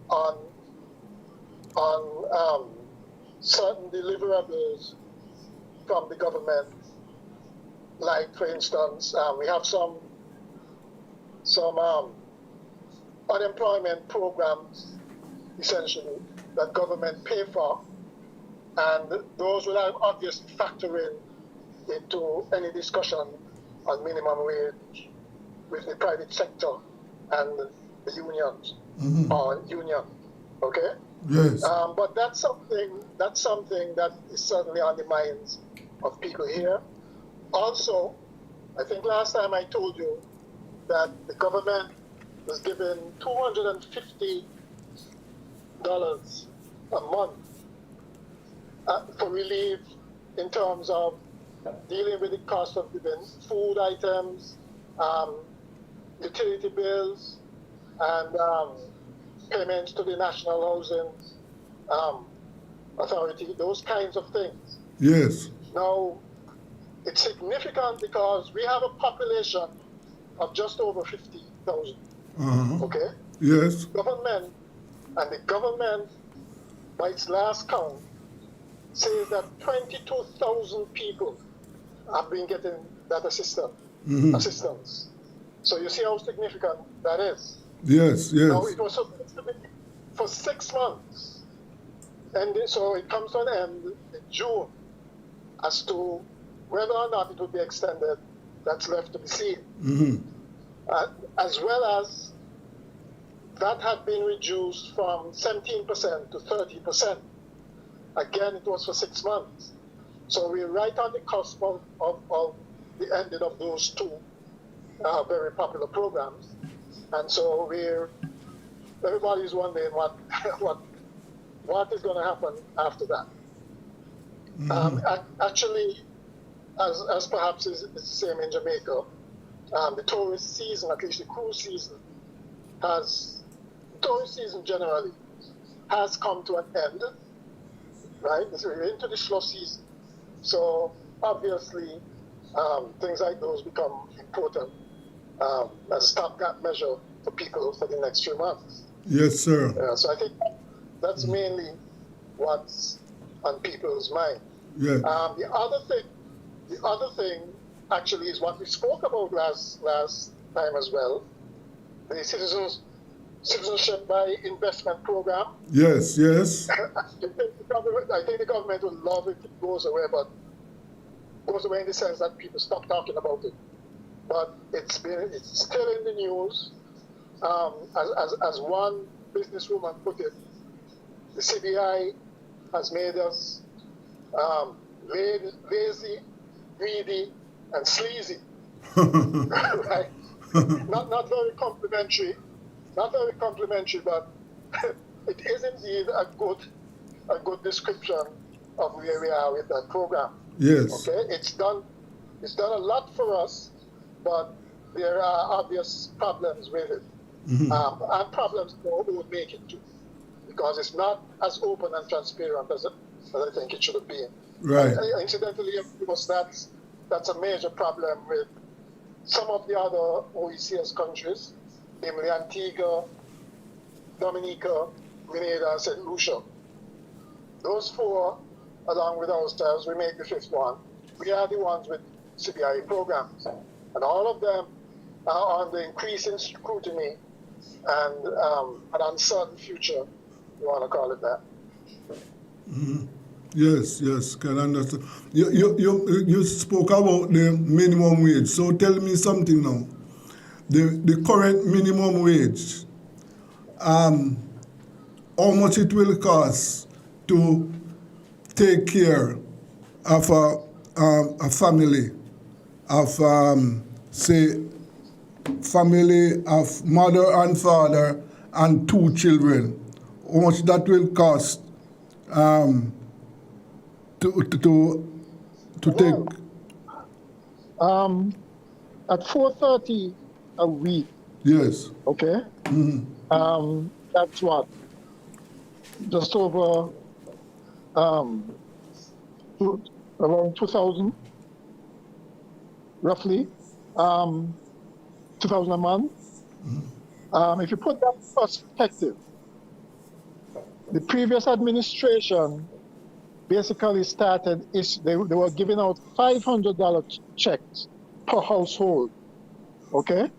on certain deliverables from the government. Like, for instance, we have some unemployment programs, essentially, that government pay for, and those will obviously factor into any discussion on minimum wage with the private sector and the unions or union. Okay. Yes. But that's something that is certainly on the minds of people here. Also, I think last time I told you that the government was given $250 a month for relief in terms of dealing with the cost of living, food items, utility bills, and payments to the National Housing Authority, those kinds of things. Yes. Now, it's significant because we have a population of just over 50,000. Okay? Yes. The government, by its last count, says that 22,000 people have been getting that assistance. So you see how significant that is. Yes, yes. Now, it was supposed to be for 6 months. And so it comes to an end in June. As to whether or not it will be extended, that's left to be seen. As well as that had been reduced from 17% to 30%. Again, it was for 6 months. So we're right on the cusp of the ending of those two very popular programs. And so everybody's wondering what is going to happen after that. Actually, as perhaps is the same in Jamaica, the tourist season, at least the cruise season, generally has come to an end, right? So we're into the slow season. So obviously, things like those become important as a stopgap measure for people for the next few months. Yes, sir. So I think that's mainly what's on people's mind. Yeah. The other thing actually is what we spoke about last time as well, the citizenship by investment program. Yes, yes. I think the government would love if it goes away, but goes away in the sense that people stop talking about it. But it's still in the news. As one businesswoman put it, the CBI has made us lazy, greedy, and sleazy. Right? Not very complimentary. Not very complimentary, but it is indeed a good description of where we are with that program. Yes. Okay, it's done a lot for us, but there are obvious problems with it, and problems who would make it too, because it's not as open and transparent as I think it should have been. Right. Incidentally, of course, that's a major problem with some of the other OECS countries, namely Antigua, Dominica, Grenada, and St. Lucia. Those four, along with ourselves, we make the fifth one. We are the ones with CBI programs. And all of them on the increasing scrutiny and an uncertain future, you want to call it that. Yes, can understand. You spoke about the minimum wage. So tell me something now. The current minimum wage, how much it will cost to take care of a family of say family of mother and father and 2 children. How much that will cost to take? At $4.30 a week. Yes. Okay. That's what, just over around 2,000, roughly, 2,000 a month. If you put that in perspective, the previous administration basically started, they were giving out $500 checks per household, okay?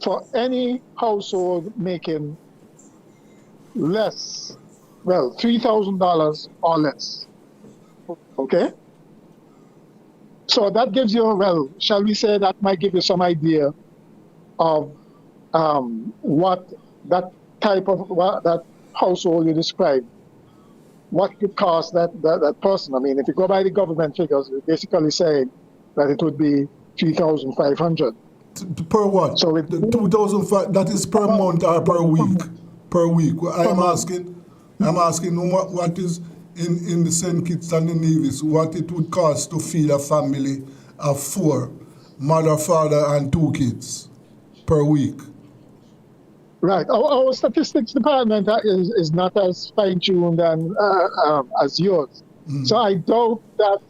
For any household making less, well, $3,000 or less, okay? So that gives you, well, shall we say that might give you some idea of what that type of, that household you described, what could cost that person. I mean, if you go by the government figures, you're basically saying that it would be $3,500. Per what? So the 2,500, that is per month or per week? Per week. I'm asking what is in the St. Kitts and the Nevis, what it would cost to feed a family of 4, mother, father, and 2 kids per week. Right. Our statistics department is not as fine-tuned and as yours. So I doubt that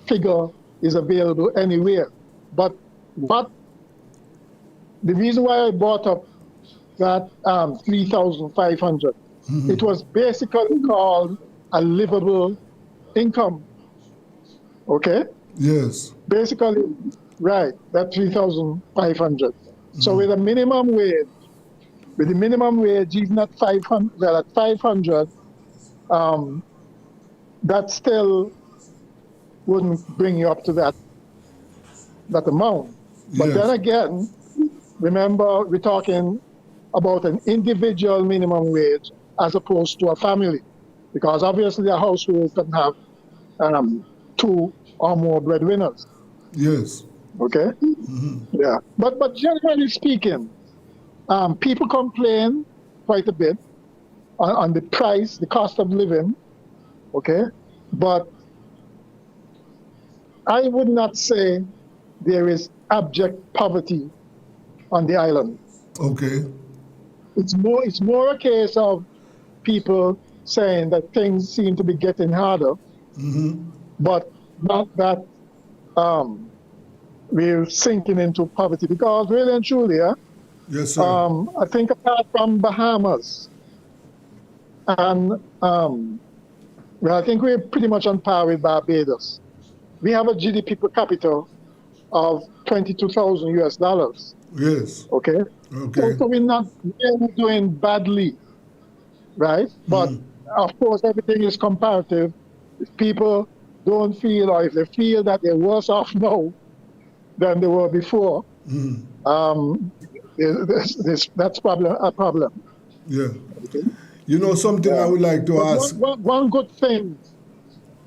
figure is available anywhere. But the reason why I brought up that 3,500, it was basically called a livable income. Okay? Yes. Basically, right, that 3,500. So with a minimum wage, even at 500, well, at 500, that still wouldn't bring you up to that amount. But then again, remember, we're talking about an individual minimum wage as opposed to a family, because obviously a household can have 2 or more breadwinners. Yes. Okay. Yeah. But generally speaking, people complain quite a bit on the price, the cost of living. Okay. But I would not say there is abject poverty on the island. Okay. It's more a case of people saying that things seem to be getting harder, but not that we're sinking into poverty, because really and truly, yes, sir. I think apart from Bahamas, and well, I think we're pretty much on par with Barbados. We have a GDP per capita of $22,000 US. Yes. Okay. Okay. So we're not really doing badly, right? But of course, everything is comparative. If people don't feel, or if they feel that they're worse off now than they were before, that's probably a problem. Yeah. Okay. You know something I would like to ask. One good thing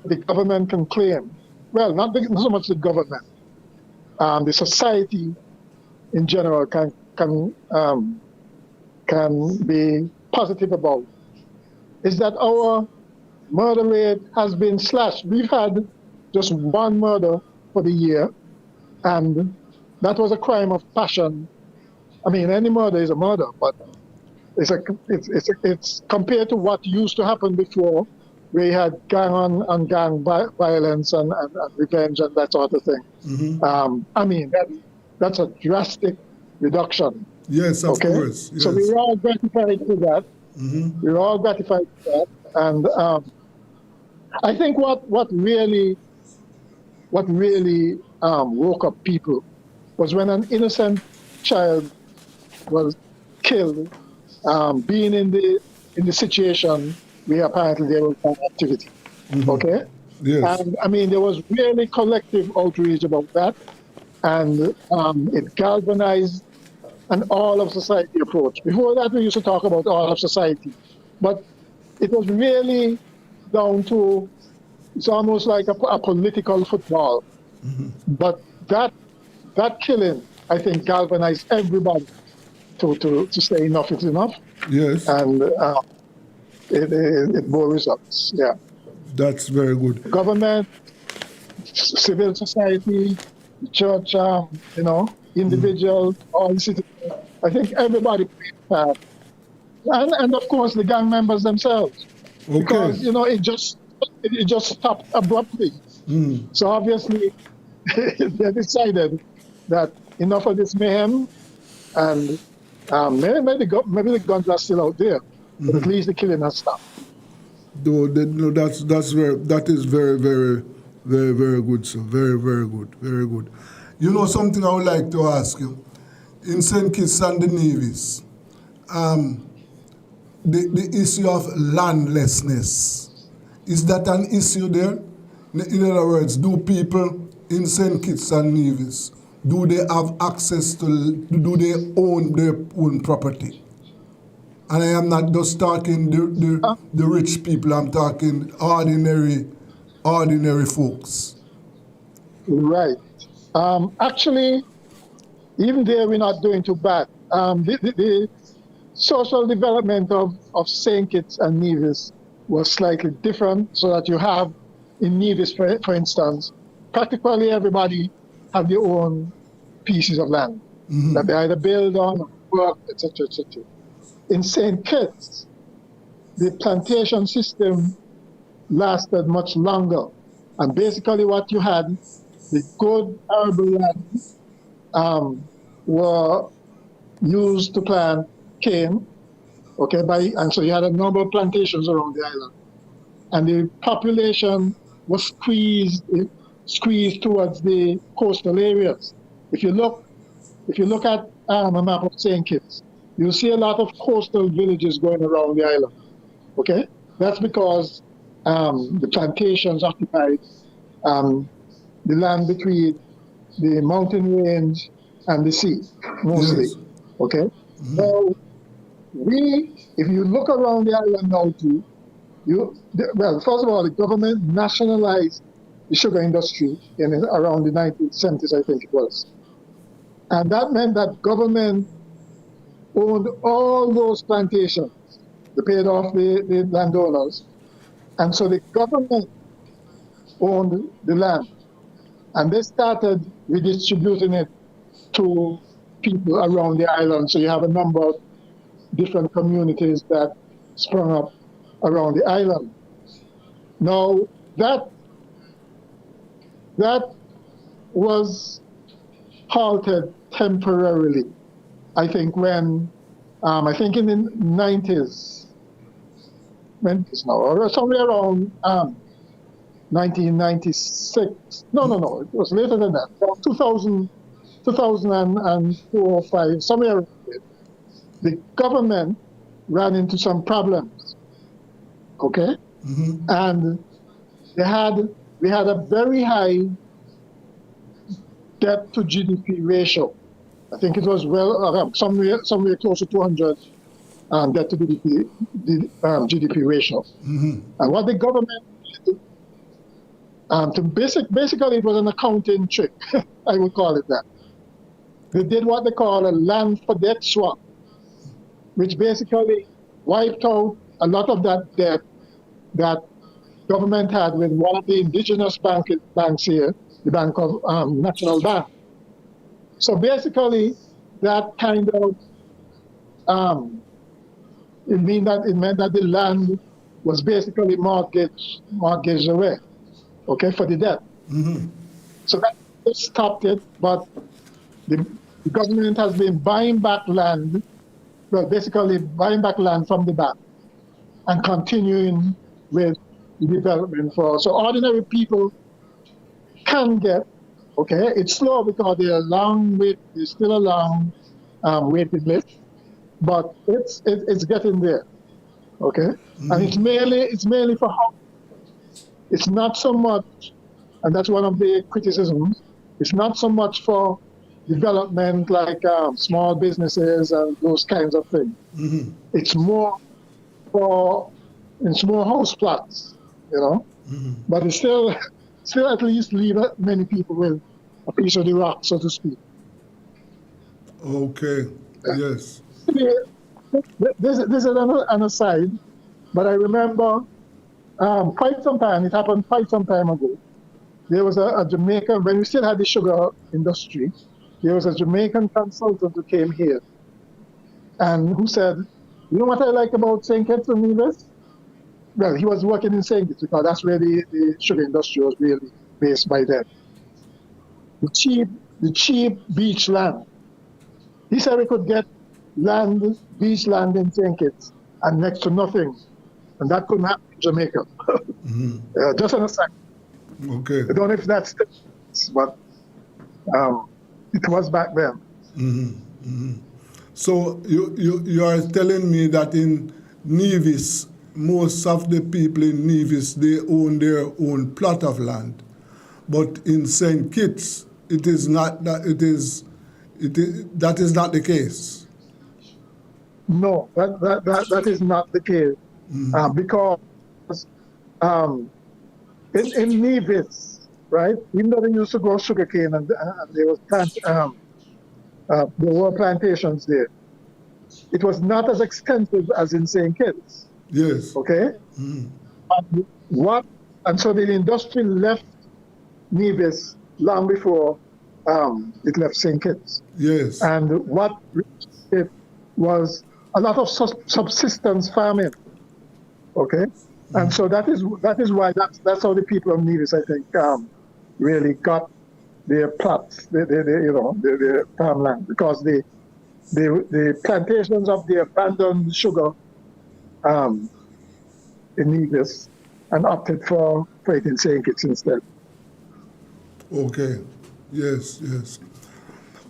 the government can claim, well, not so much the government, the society in general can be positive about, is that our murder rate has been slashed. We've had just 1 murder for the year, and that was a crime of passion. I mean, any murder is a murder, but it's compared to what used to happen before. We had gang on gang violence and revenge and that sort of thing. I mean, that's a drastic reduction. Yes, of course. Yes. So we're all gratified with that. We're all gratified with that. And I think what really woke up people was when an innocent child was killed, being in the situation where apparently there was an activity. Okay? Yes. And I mean, there was really collective outrage about that, and it galvanized an all of society approach. Before that, we used to talk about all of society, but it was really down to, it's almost like a political football. But that killing, I think, galvanized everybody to say enough is enough, Yes. and it bore results. Yeah, That's very good. government, civil society, church, individuals, all the citizens. I think everybody played a part, and of course the gang members themselves, because it just stopped abruptly. So obviously they decided that enough of this mayhem, and maybe the guns are still out there, but at least the killing has stopped. That is very, very, very, very good, sir. Very, very good, very good. You know something I would like to ask you. In St. Kitts and the Nevis, the issue of landlessness, is that an issue there? In other words, do people in St. Kitts and Nevis, do they have access to, do they own their own property? And I am not just talking the rich people, I'm talking ordinary folks. Right. Actually, even there we're not doing too bad. The social development of St. Kitts and Nevis was slightly different, so that you have in Nevis, for instance, practically everybody have their own pieces of land that they either build on or work, etc., etc. In St. Kitts, the plantation system lasted much longer. And basically what you had, the good arable land were used to plant cane, okay, and so you had a number of plantations around the island. And the population was squeezed towards the coastal areas. If you look at a map of St. Kitts, you'll see a lot of coastal villages going around the island. Okay, that's because the plantations occupied the land between the mountain range and the sea, mostly. Yes. Okay, so if you look around the island now too, first of all, the government nationalized the sugar industry around the 1970s, I think it was, and that meant that government owned all those plantations. They paid off the landowners. And so the government owned the land. And they started redistributing it to people around the island. So you have a number of different communities that sprung up around the island. Now, that was halted temporarily, I think, when, I think in the 90s now, or somewhere around 1996. No, it was later than that. 2004 or 5, somewhere around there. The government ran into some problems, okay? And we had a very high debt to GDP ratio. I think it was somewhere close to 200 debt to GDP ratio. And what the government did, basically it was an accounting trick, I would call it that. They did what they call a land for debt swap, which basically wiped out a lot of that debt that government had with one of the indigenous banks here, the Bank of National Bank. So basically, that kind of it meant that the land was basically mortgaged away, okay, for the debt. So that stopped it, but the government has been buying back land, basically buying back land from the bank and continuing with the development so ordinary people can get Okay, it's slow because there's still a long waiting list, but it's getting there. Okay, and it's mainly for housing. It's not so much, and that's one of the criticisms. It's not so much for development like small businesses and those kinds of things. It's more house plots, you know. But it's still at least leave many people with a piece of the rock, so to speak. Okay. Yes. This is an aside, but I remember quite some time. It happened quite some time ago. There was a Jamaican, when we still had the sugar industry, there was a Jamaican consultant who came here and who said, you know what I like about St. Kitts and Nevis? Well, he was working in St. Kitts because that's where the sugar industry was really based by then. The cheap beach land. He said we could get beach land in St. Kitts and next to nothing. And that couldn't happen in Jamaica. Just an aside. Okay. I don't know if that's the case, but it was back then. So you are telling me that in Nevis, most of the people in Nevis, they own their own plot of land. But in St. Kitts, it is not that that is not the case. No, that is not the case. Because in Nevis, right, even though they used to grow sugarcane and there were plantations there, it was not as extensive as in St. Kitts. Yes. Okay? And so the industry left Nevis long before it left St. Kitts. Yes. And what it was a lot of subsistence farming. Okay? And so that is why that's how the people of Nevis, I think, really got their plots, their farmland, because the plantations of the abandoned sugar in Nevis and opted for it in St. Kitts instead. Okay. Yes.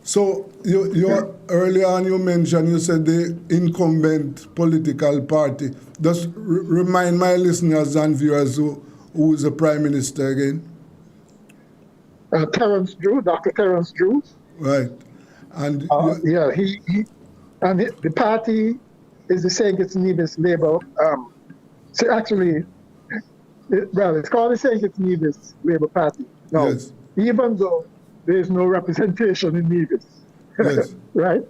So you earlier on you mentioned, you said the incumbent political party. Just remind my listeners and viewers who is the Prime Minister again? Dr. Terence Drew. Right. And the party is the St. Kitts Nevis Labour. It's called the St. Kitts Nevis Labour Party. Now, yes. Even though there is no representation in Nevis, yes. Right?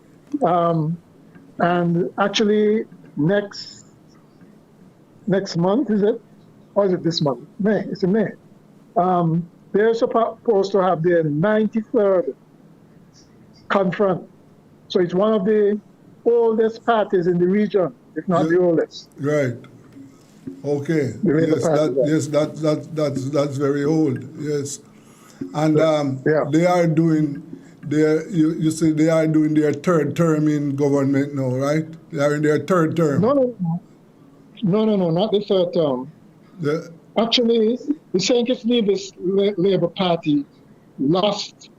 And actually, next month, is it? Or is it this month? May. It's in May. They're supposed to have their 93rd conference. So it's one of the oldest parties in the region, if not the oldest. Right. Okay. That's very old. Yes. And they are doing you say they are doing their third term in government now, right? They are in their third term. No, not the third term. Actually, the St. Kitts Nevis Labour Party lost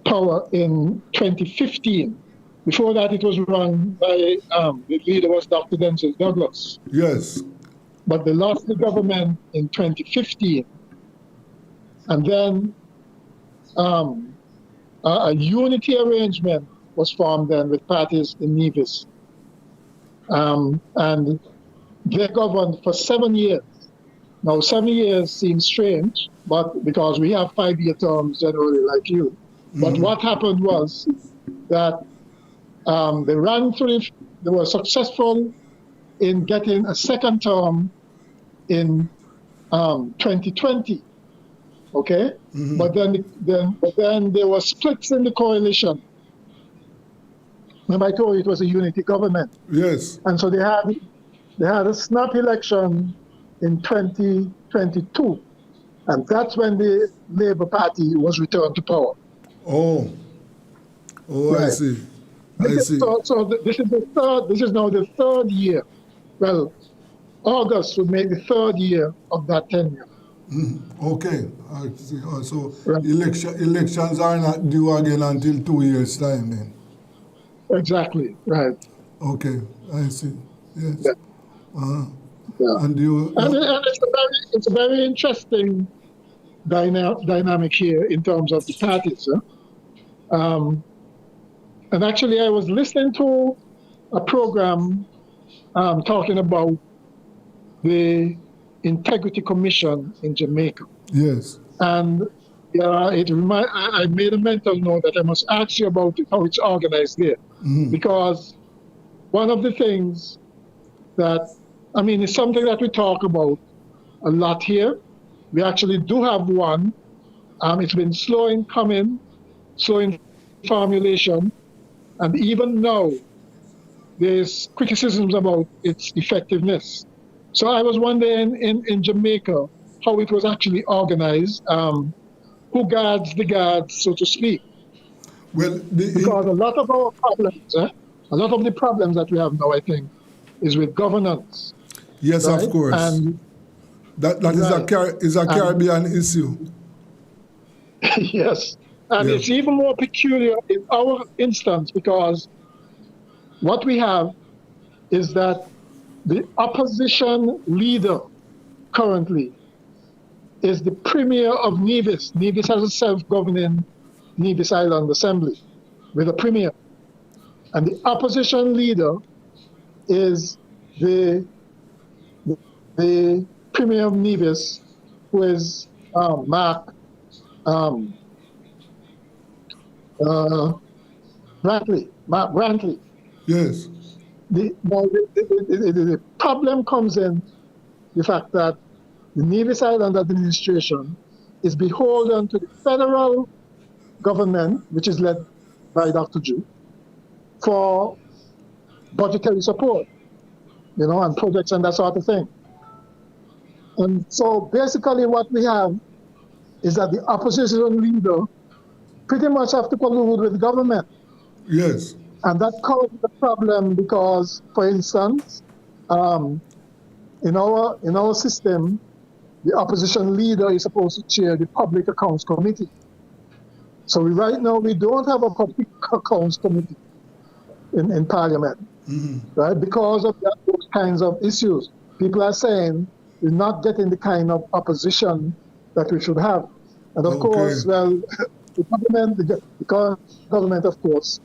power in 2015. Before that, it was run by the leader was Dr. Denzel Douglas. Yes. But they lost the government in 2015. And then a unity arrangement was formed then with parties in Nevis. And they governed for 7 years. Now, 7 years seems strange, but because we have 5-year terms generally like you. But what happened was that they were successful in getting a second term in 2020. Okay, but then there were splits in the coalition. Remember, I told you it was a unity government. Yes. And so they had a snap election in 2022, and that's when the Labour Party was returned to power. Oh, right. I see. So this is the third. This is now the third year. Well, August would make the third year of that tenure. Okay. I see. So Right. elections are not due again until 2 years' time then. Exactly. Right. Okay, I see. Yes. Yeah. Uh-huh. Yeah. And you, And it's a very interesting dynamic here in terms of the parties. And actually, I was listening to a program talking about the Integrity Commission in Jamaica. yes. And I made a mental note that I must ask you about it, how it's organized there. Because one of the things that, it's something that we talk about a lot here. We actually do have one. It's been slow in coming, slow in formulation, and even now there's criticisms about its effectiveness. So I was wondering in Jamaica how it was actually organized, who guards the guards, so to speak. Well, because a lot of our problems, a lot of the problems that we have now, I think, is with governance. yes, right? of course. And That right. is a And- Caribbean issue. yes. And Yeah. it's even more peculiar in our instance because what we have is that the opposition leader currently is the premier of Nevis. Nevis has a self-governing Nevis Island Assembly with a premier. And the opposition leader is the premier of Nevis, who is Mark Brantley. Mark Brantley. Yes. The problem comes in the fact that the Nevis Island administration is beholden to the federal government, which is led by Dr. Ju, for budgetary support, and projects and that sort of thing. And so basically what we have is that the opposition leader pretty much have to collude with the government. Yes. And that causes the problem because, for instance, in our system, the opposition leader is supposed to chair the Public Accounts Committee. So right now we don't have a Public Accounts Committee in Parliament, right? Because of those kinds of issues. People are saying we're not getting the kind of opposition that we should have. And of course, well, the government, of course,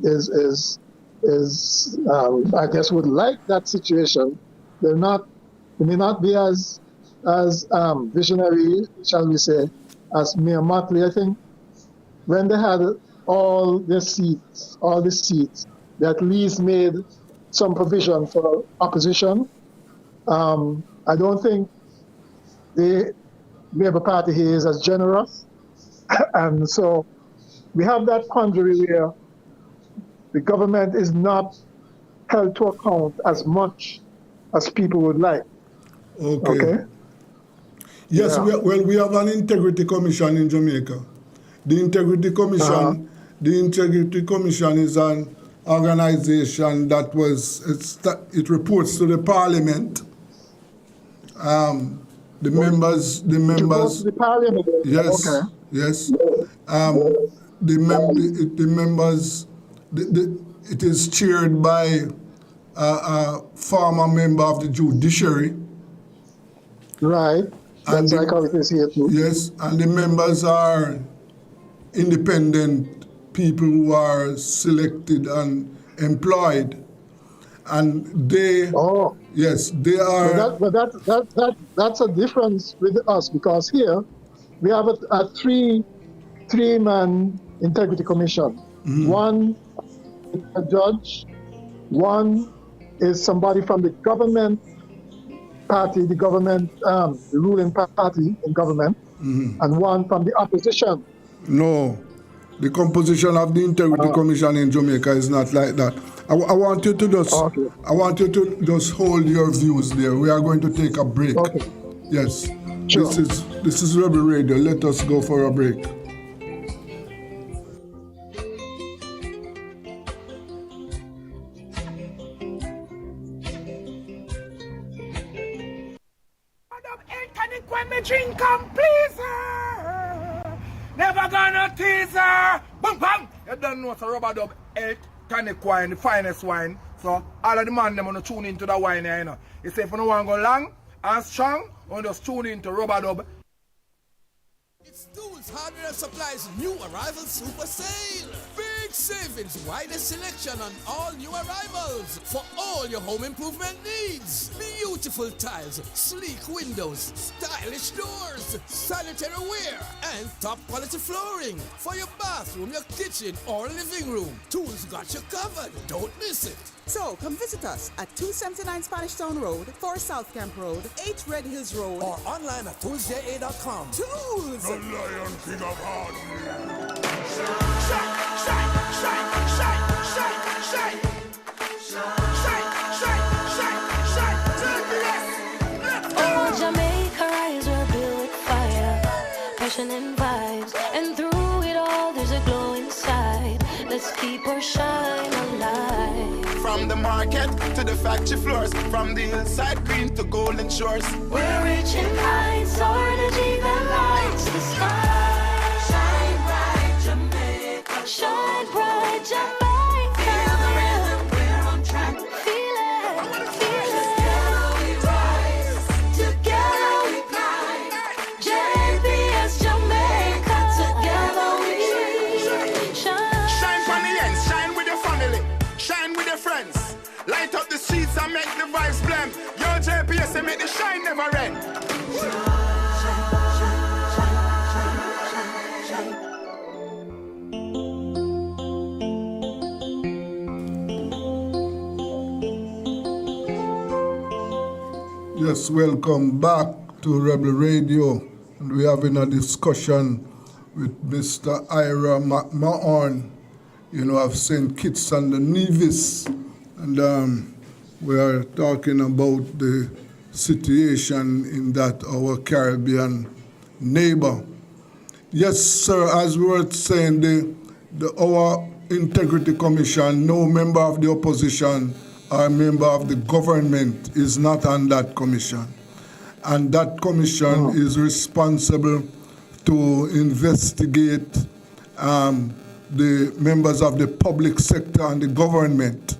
is I guess would like that situation. They may not be as visionary, shall we say, as Mayor Motley. I think when they had all the seats, they at least made some provision for opposition. I don't think the Labour Party here is as generous. And so we have that quandary where the government is not held to account as much as people would like. Okay? Yes, Yeah. we have an integrity commission in Jamaica. The integrity commission, is an organization that it reports to the parliament. The members. It reports to the parliament. Yes. Okay. Yes. The members. It is chaired by a former member of the judiciary. Right. That's like how it is here too. Yes, and the members are independent people who are selected and employed, and they. Yes, they are. But that's a difference with us because here we have a three-man integrity commission. One is a judge, one is somebody from the government party, the ruling party in government, and one from the opposition. No, the composition of the integrity commission in Jamaica is not like that. I want you to just hold your views there. We are going to take a break. Okay. Yes. Sure. This is Rebel Radio. Let us go for a break. Never gonna tease her. Bang bang. You don't know, so rubber dub health tonic wine, the finest wine. So all of the man them wanna tune into the wine here, you know. You say if you don't want to go long and strong, you just tune into rubber dub. It's Tools, Hardware and Supplies new arrival super sale. Big savings, widest selection on all new arrivals for all your home improvement needs. Beautiful tiles, sleek windows, stylish doors, sanitary ware, and top quality flooring for your bathroom, your kitchen, or living room. Tools got you covered. Don't miss it. So, come visit us at 279 Spanish Town Road, 4 South Camp Road, 8 Red Hills Road, or online at toolsja.com. Tools! The Lion King of Hardware. Oh, Jamaica, rise, we're built with fire, passion and vibes, and through it all, there's a glow inside. Let's keep our shine alive. From the market to the factory floors, from the hillside green to golden shores. We're rich in kinds, energy that lights the sky. Shine bright, Jamaica. Shine bright, Jamaica. Feel the rhythm, we're on track. Feel it, feel it. Together we rise, together we climb. JPS Jamaica, together we shine. Shine from the ends, shine with your family, shine with your friends. Light up the streets and make the vibes blend. Yo, JPS and make the shine never end. Yes, welcome back to Rebel Radio. And we're having a discussion with Mr. Ira McMahon, you know, of St. Kitts and the Nevis. And we are talking about the situation in that our Caribbean neighbor. Yes, sir, as we were saying, our Integrity Commission, no member of the opposition or member of the government is not on that commission. And that commission is responsible to investigate the members of the public sector and the government.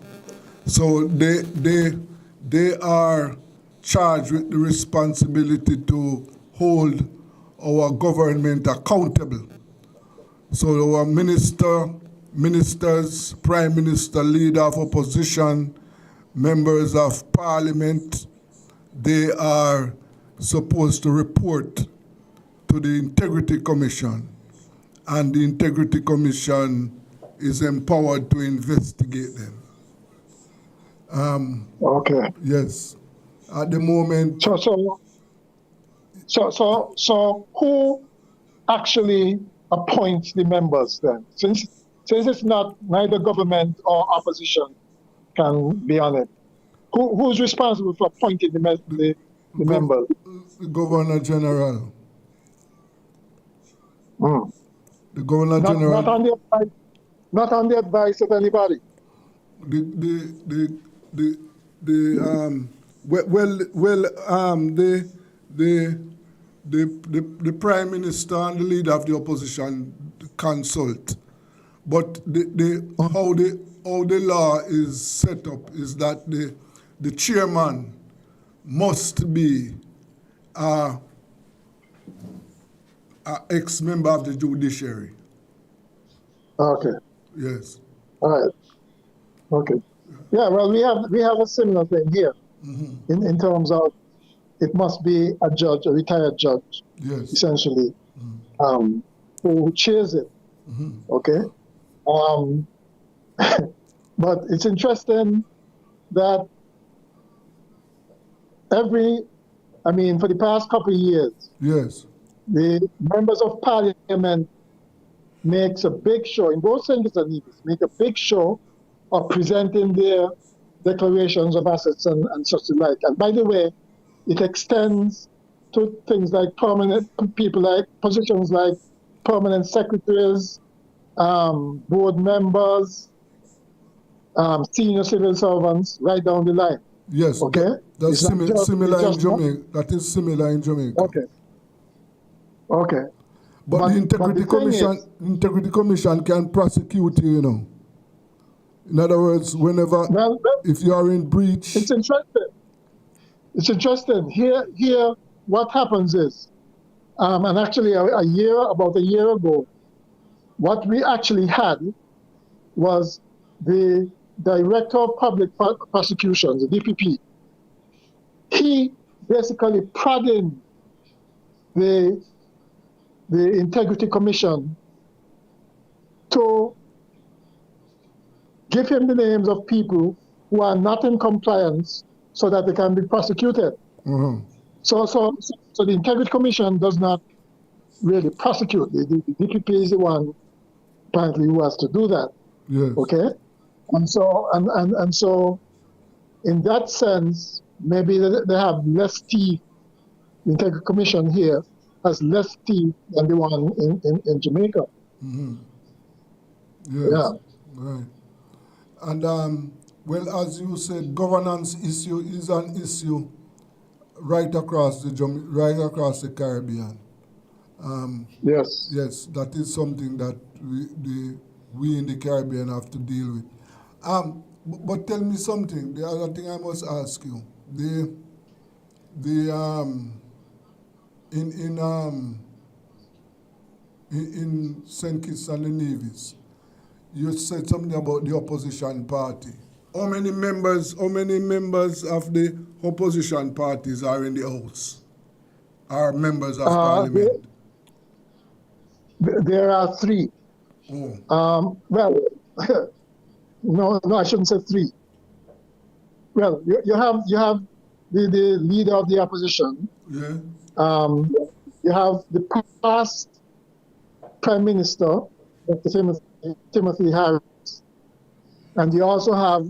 So they are charged with the responsibility to hold our government accountable. So our ministers, prime minister, leader of opposition, members of parliament, they are supposed to report to the Integrity Commission, and the Integrity Commission is empowered to investigate them. Okay. Yes. At the moment. So who actually appoints the members then? Since it's not neither government or opposition can be on it, who's responsible for appointing the members? The Governor General. The Governor General. Not on the advice of anybody. The Prime Minister and the leader of the opposition consult, but how the law is set up is that the chairman must be an ex-member of the judiciary. Okay. Yes. All right. Okay. Yeah. Well, we have a similar thing here, in terms of it must be a judge, a retired judge, yes, essentially, who chairs it. Okay. But it's interesting that for the past couple of years, yes, the members of parliament makes a big show, in both St. Kitts and Nevis, make a big show of presenting their declarations of assets and such like. And by the way, it extends to things like positions like permanent secretaries, board members, senior civil servants, right down the line. Yes. Okay. That's similar in Jamaica. That is similar in Jamaica. Okay. Okay. But the Integrity Commission can prosecute you, you know. In other words, whenever, if you are in breach. It's interesting. It's interesting. Here, what happens is, and actually about a year ago, what we actually had was the Director of Public Prosecutions, the DPP. He basically prodding the Integrity Commission to give him the names of people who are not in compliance so that they can be prosecuted. Mm-hmm. So the Integrity Commission does not really prosecute. The DPP is the one apparently who has to do that. Yes. Okay? And so in that sense, maybe they have less teeth. The Integrity Commission here has less teeth than the one in Jamaica. Mm-hmm. Yes. Yeah. Right. And well, as you said, governance issue is an issue right across the Caribbean. Yes. Yes, that is something that we in the Caribbean have to deal with. But tell me something. The other thing I must ask you, in St. Kitts and the Nevis, you said something about the opposition party. How many members of the opposition parties are in the House? Are members of Parliament? There are three. Oh. Well, no, I shouldn't say three. Well, you have the leader of the opposition. Yeah. You have the past Prime Minister, Dr. Timothy Harris, and you also have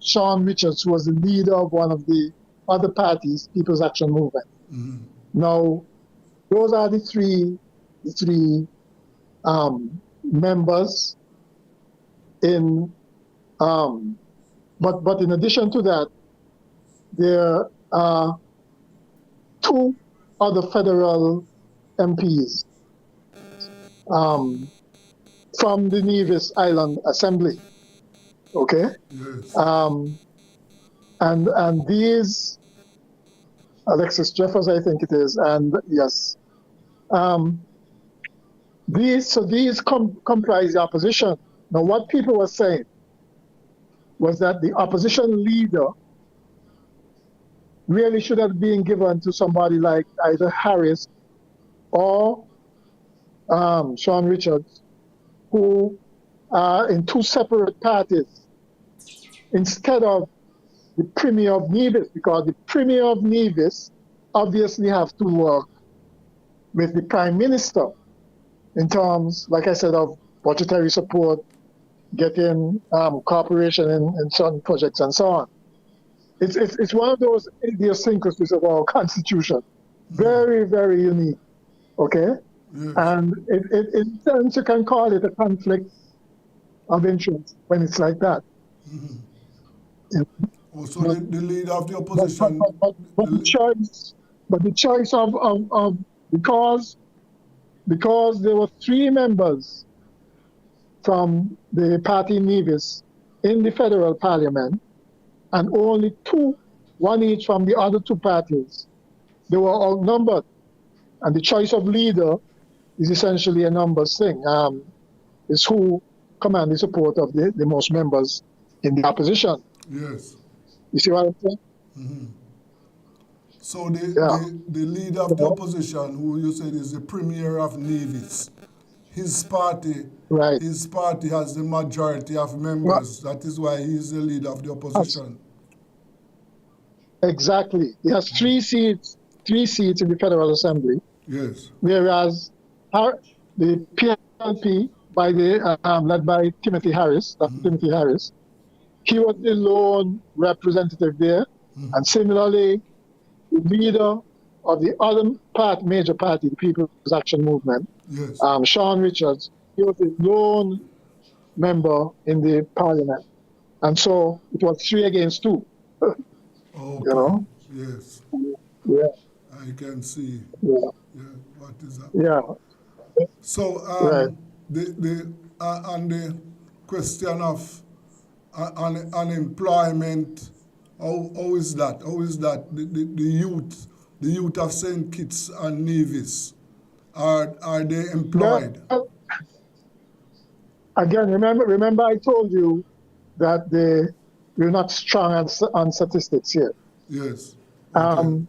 Sean Richards, who was the leader of one of the other parties, People's Action Movement. Mm-hmm. Now, those are the three members in. But in addition to that, there are two other federal MPs from the Nevis Island Assembly. Okay. Yes. And these, Alexis Jeffers, I think it is, and yes, these comprise the opposition. Now, what people were saying was that the opposition leader really should have been given to somebody like either Harris or Sean Richards, who are in two separate parties, instead of the Premier of Nevis, because the Premier of Nevis obviously have to work with the Prime Minister in terms, like I said, of budgetary support, getting cooperation in certain projects and so on. It's one of those idiosyncrasies of our Constitution. Very, very unique. Okay? Yes. And in sense, you can call it a conflict of interest when it's like that. Mm-hmm. Yeah. Also, the leader of the opposition. But the choice of because there were three members from the party Nevis in the federal parliament, and only two, one each from the other two parties, they were outnumbered. And the choice of leader is essentially a numbers thing. It's who command the support of the most members in the opposition. Yes. You see what I'm saying? Mm-hmm. So the leader of the opposition, who you said is the Premier of Nevis, his party has the majority of members. That is why he's the leader of the opposition. Exactly. He has three seats in the Federal Assembly. Yes. Whereas the PLP, led by Timothy Harris, Dr. Timothy Harris, he was the lone representative there. Mm-hmm. And similarly, the leader of the other major party, the People's Action Movement, yes. Sean Richards, he was the lone member in the parliament. And so it was 3 against 2. Okay. You know? Yes. Yeah. I can see. Yeah. Yeah. What is that? Yeah. So Right. on the question of unemployment, how is that? How is that the youth of St. Kitts and Nevis, are they employed? Well, again, remember I told you that we're not strong on statistics here. Yes. Okay.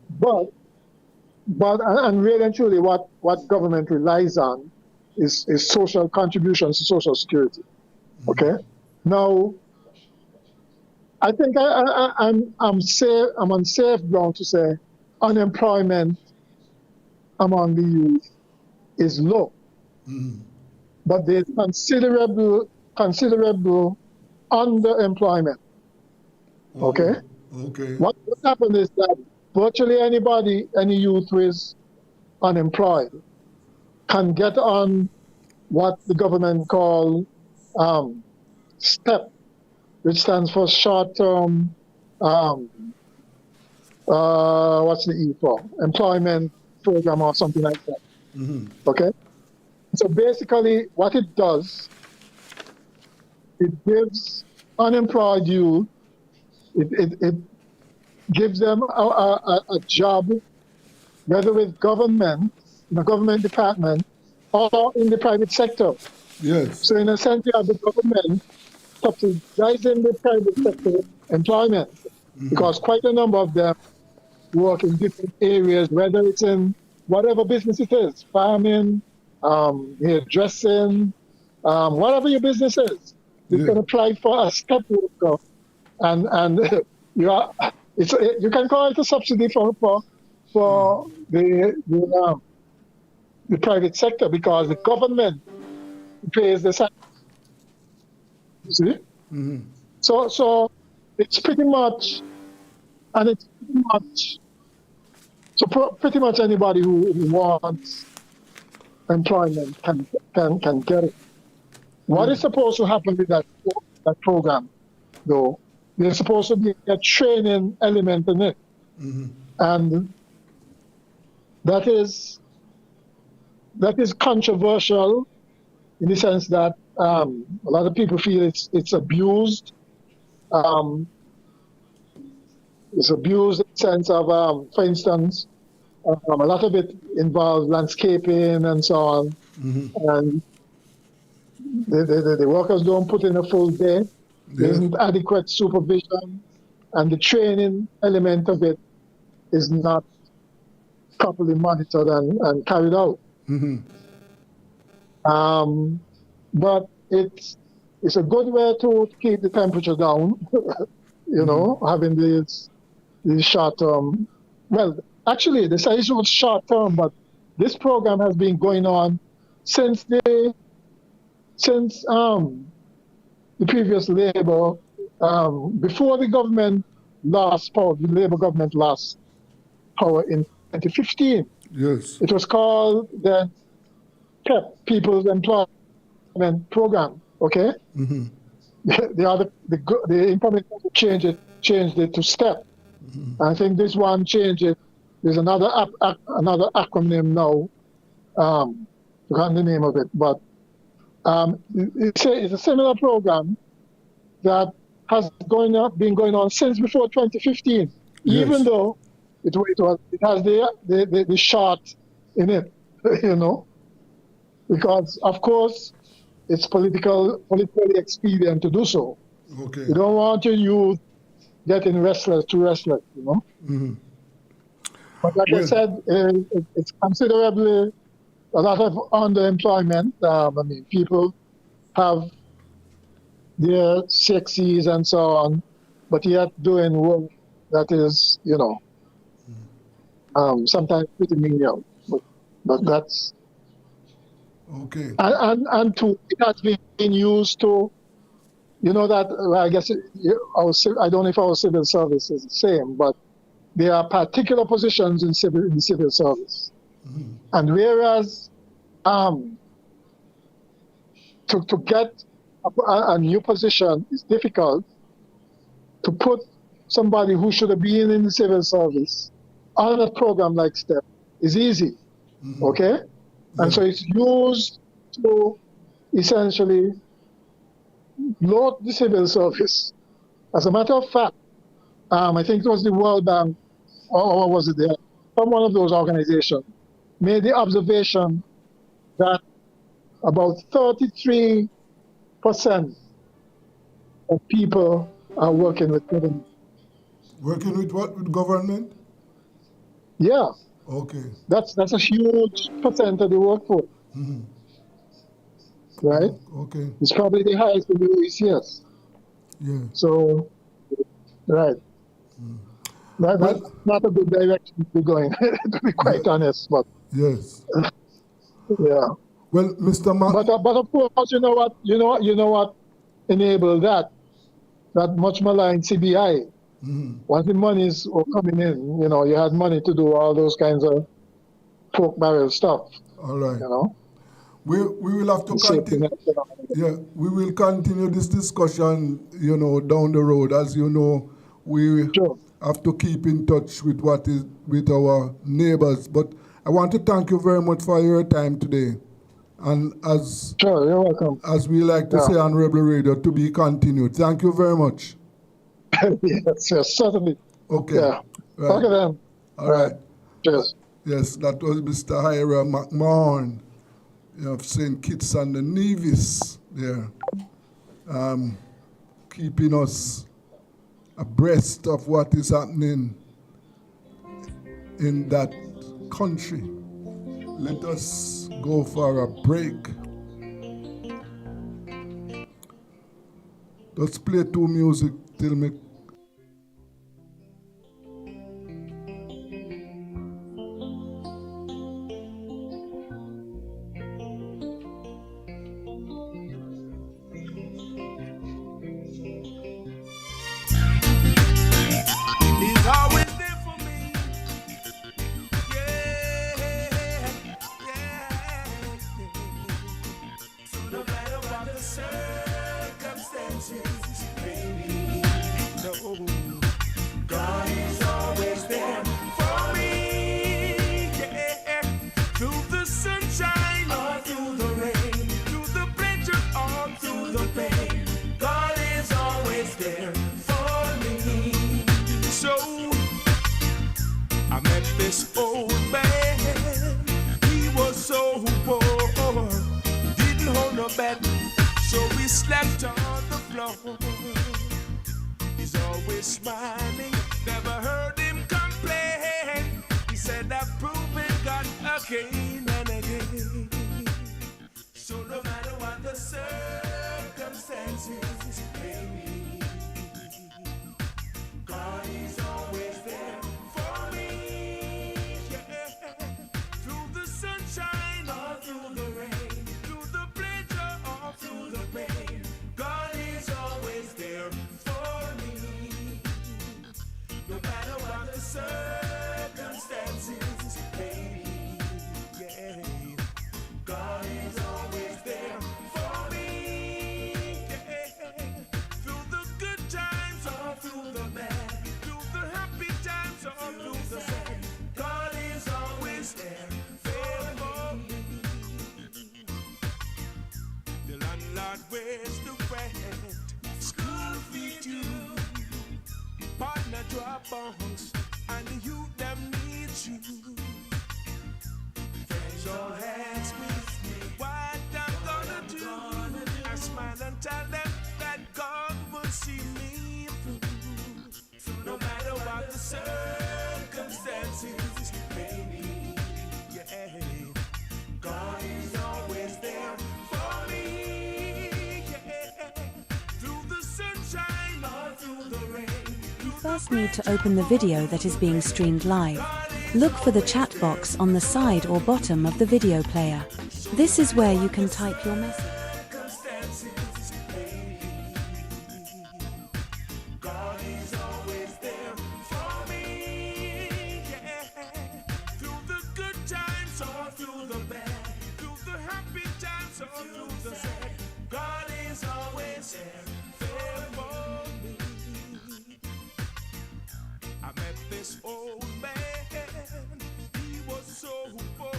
But and really and truly, what government relies on is social contributions to social security. Okay. Now, I think I'm safe. I'm on safe ground to say unemployment among the youth is low, but there's considerable underemployment. Okay. Okay. What happened is that virtually any youth who is unemployed can get on what the government call STEP, which stands for short-term, what's the E for? Employment program or something like that. Okay? So basically what it does, it gives unemployed youth, it gives them a job, whether with government, in a government department, or in the private sector. Yes. So in a sense, you have the government subsidizing the private sector employment, because quite a number of them work in different areas, whether it's in whatever business it is, farming, hairdressing, whatever your business is. You can apply for a step worker, and you can call it a subsidy for the private sector, because the government pays the salary. You see? So it's pretty much, pretty much anybody who wants employment can get it. What is supposed to happen with that program, though? There's supposed to be a training element in it, and that is controversial in the sense that a lot of people feel it's abused. It's abused in the sense of, for instance, a lot of it involves landscaping and so on, and the workers don't put in a full day. There isn't adequate supervision, and the training element of it is not properly monitored and carried out. But it's a good way to keep the temperature down, having these short-term. Well, actually, the size was short-term, but this program has been going on since the previous Labour, before the government lost power. The Labour government lost power in 2015. Yes. It was called the PEP, People's Employment Program. Okay. The implementation changed it to STEP. I think this one changed it. There's another acronym now. I forgot the name of it, but it's a similar program that has been going on since before 2015. Yes. Even though it has the short in it, because of course it's politically expedient to do so. Okay. You don't want your youth getting restless. But like I said, it's considerably a lot of underemployment. People have their 60s and so on, but yet doing work that is, sometimes pretty menial. But that's okay. And it has been used to, that I guess I don't know if our civil service is the same, but there are particular positions in the civil service, and whereas to get a new position is difficult, to put somebody who should have been in the civil service on a program like STEP is easy. Okay, And so it's used to essentially load the civil service. As a matter of fact, I think it was the World Bank, or was it there? From one of those organizations, made the observation that about 33% of people are working with government. Working with what? With government? Yeah. Okay. That's a huge percent of the workforce. Mm-hmm. Right? Okay. It's probably the highest in the ECS. Yeah. So, right. That's not a good direction to be going, to be quite honest. But yes. Yeah. Well, Mr. But of course, you know what enabled that much maligned CBI. Mm-hmm. Once the monies were coming in, you had money to do all those kinds of pork barrel stuff. All right. You know. We will have to continue. Yeah, we will continue this discussion, down the road. As you know, we have to keep in touch with what is with our neighbors. But I want to thank you very much for your time today. And as you're welcome. As we like to say on Rebel Radio, to be continued. Thank you very much. yes, certainly. Okay. Yeah. Right. Okay then. All right. Cheers. Yes, that was Mr. Hira McMahon of St. Kitts and the Nevis there, keeping us abreast of what is happening in that country. Let us go for a break. Let's play 2 music till me. He's always there for me. Yeah. So no matter what the circumstances, baby, no, God is always there for me. Yeah. Through the sunshine or through the rain, through the pleasure or through the pain, God is always there for me. So I met this old man. He was so poor, didn't hold no bed, so we slept on the floor. He's always smiling, never heard him complain. He said I've proven God again and again. So no matter what the circumstances, baby, God is always there for me. Yeah. Through the sunshine or through the rain, through the pleasure or through the pain, God is always there for me. No matter what the circumstances, baby, yeah, God is always there for me. Yeah. Through the good times or through the bad, through the happy times or through the sad, God is always there for me. The landlord wears the rent, school fee due, partner drop bombs, and the youth them need you. Friends all ask me what I'm gonna do. I smile and tell them that God will see me through. So no matter what the circumstances, baby, yeah, God is always there for me. Yeah. Through the sunshine or through the rain. You first need to open the video that is being streamed live. Look for the chat box on the side or bottom of the video player. This is where you can type your message. God is always there for me. Yeah. Through the good times or through the bad, through the happy times or through the sad, God is always there for me. I met this old man. He was so poor,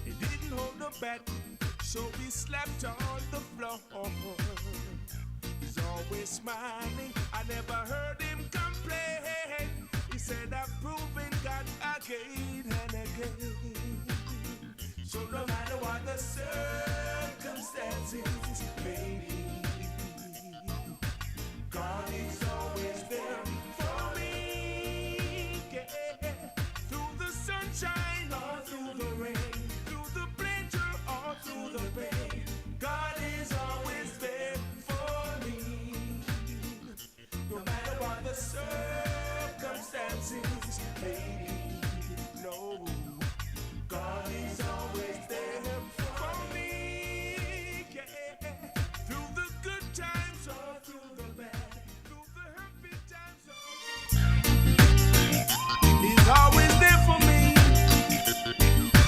he didn't the bed, so we slept on the floor. He's always smiling, I never heard him complain. He said I've proven God again and again. So no matter what the circumstances may be, God is always there for me. Yeah. Through the sunshine or through the rain, through the pleasure or through the pain, God is always there for me. No matter what the circumstances may be, no, God is always there for me. Yeah. Through the good times or through the bad, through the happy times or... He's always there for me.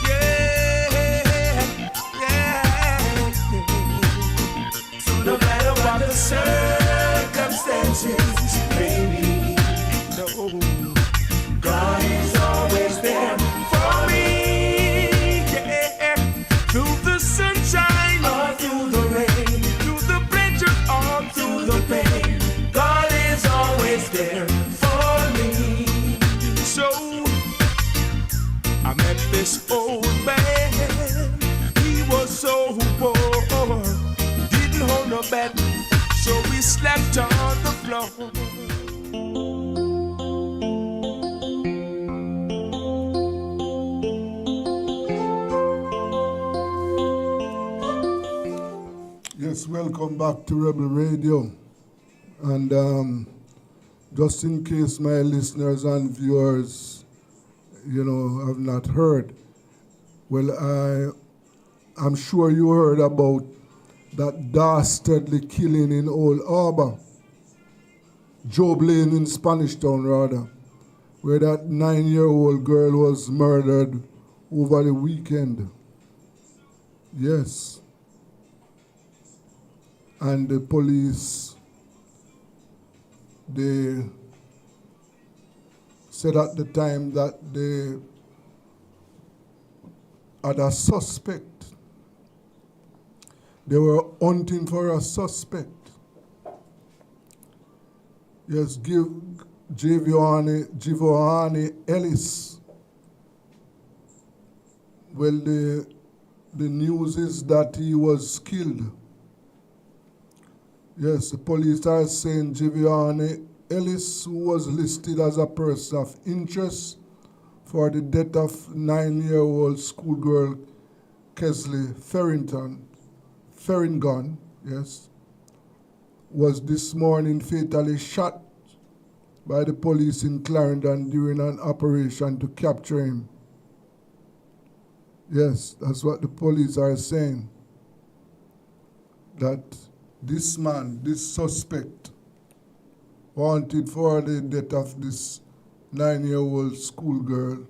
Yeah, yeah. So no matter what the circumstances may be, no, God is always there for me. Yeah, through the sunshine or through the rain, through the pleasure or through the pain, God is always there for me. So I met this old man, he was so poor, didn't hold no bed, so we slept on the floor. Yes, welcome back to Rebel Radio. And just in case my listeners and viewers, have not heard, well, I'm sure you heard about that dastardly killing in Old Harbor, Job Lane in Spanish Town, rather, where that 9-year-old girl was murdered over the weekend. Yes. And the police, they said at the time that they had a suspect. They were hunting for a suspect. Yes, Giovanni Ellis. Well, the news is that he was killed. Yes, the police are saying Giovanni Ellis, who was listed as a person of interest for the death of 9-year-old schoolgirl Kesley Ferringon, yes, was this morning fatally shot by the police in Clarendon during an operation to capture him. Yes, that's what the police are saying. That this man, this suspect, wanted for the death of this 9-year-old schoolgirl.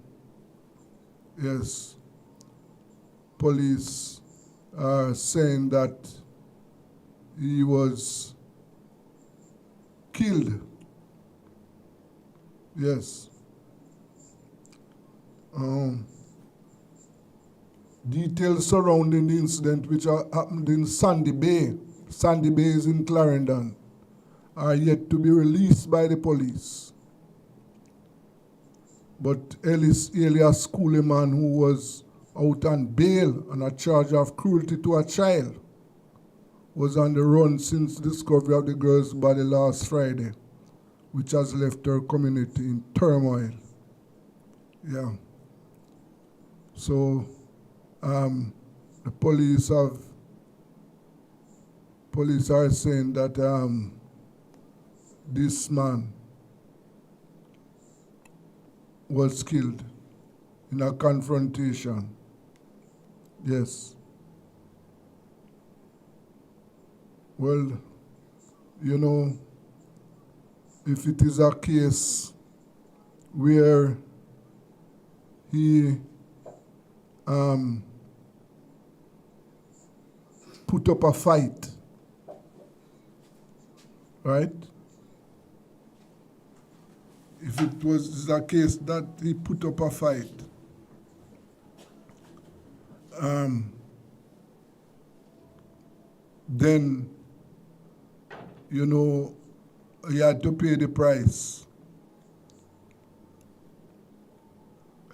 Yes, police are saying that he was killed. Yes. Details surrounding the incident which happened in Sandy Bay. Sandy Bay is in Clarendon, are yet to be released by the police. But Ellis Elias Cooleyman, who was out on bail on a charge of cruelty to a child, was on the run since the discovery of the girl's body last Friday, which has left her community in turmoil. Yeah. So the police are saying that this man was killed in a confrontation. Yes. Well, if it is a case where he put up a fight, right? If it was a case that he put up a fight, then, you know, he had to pay the price.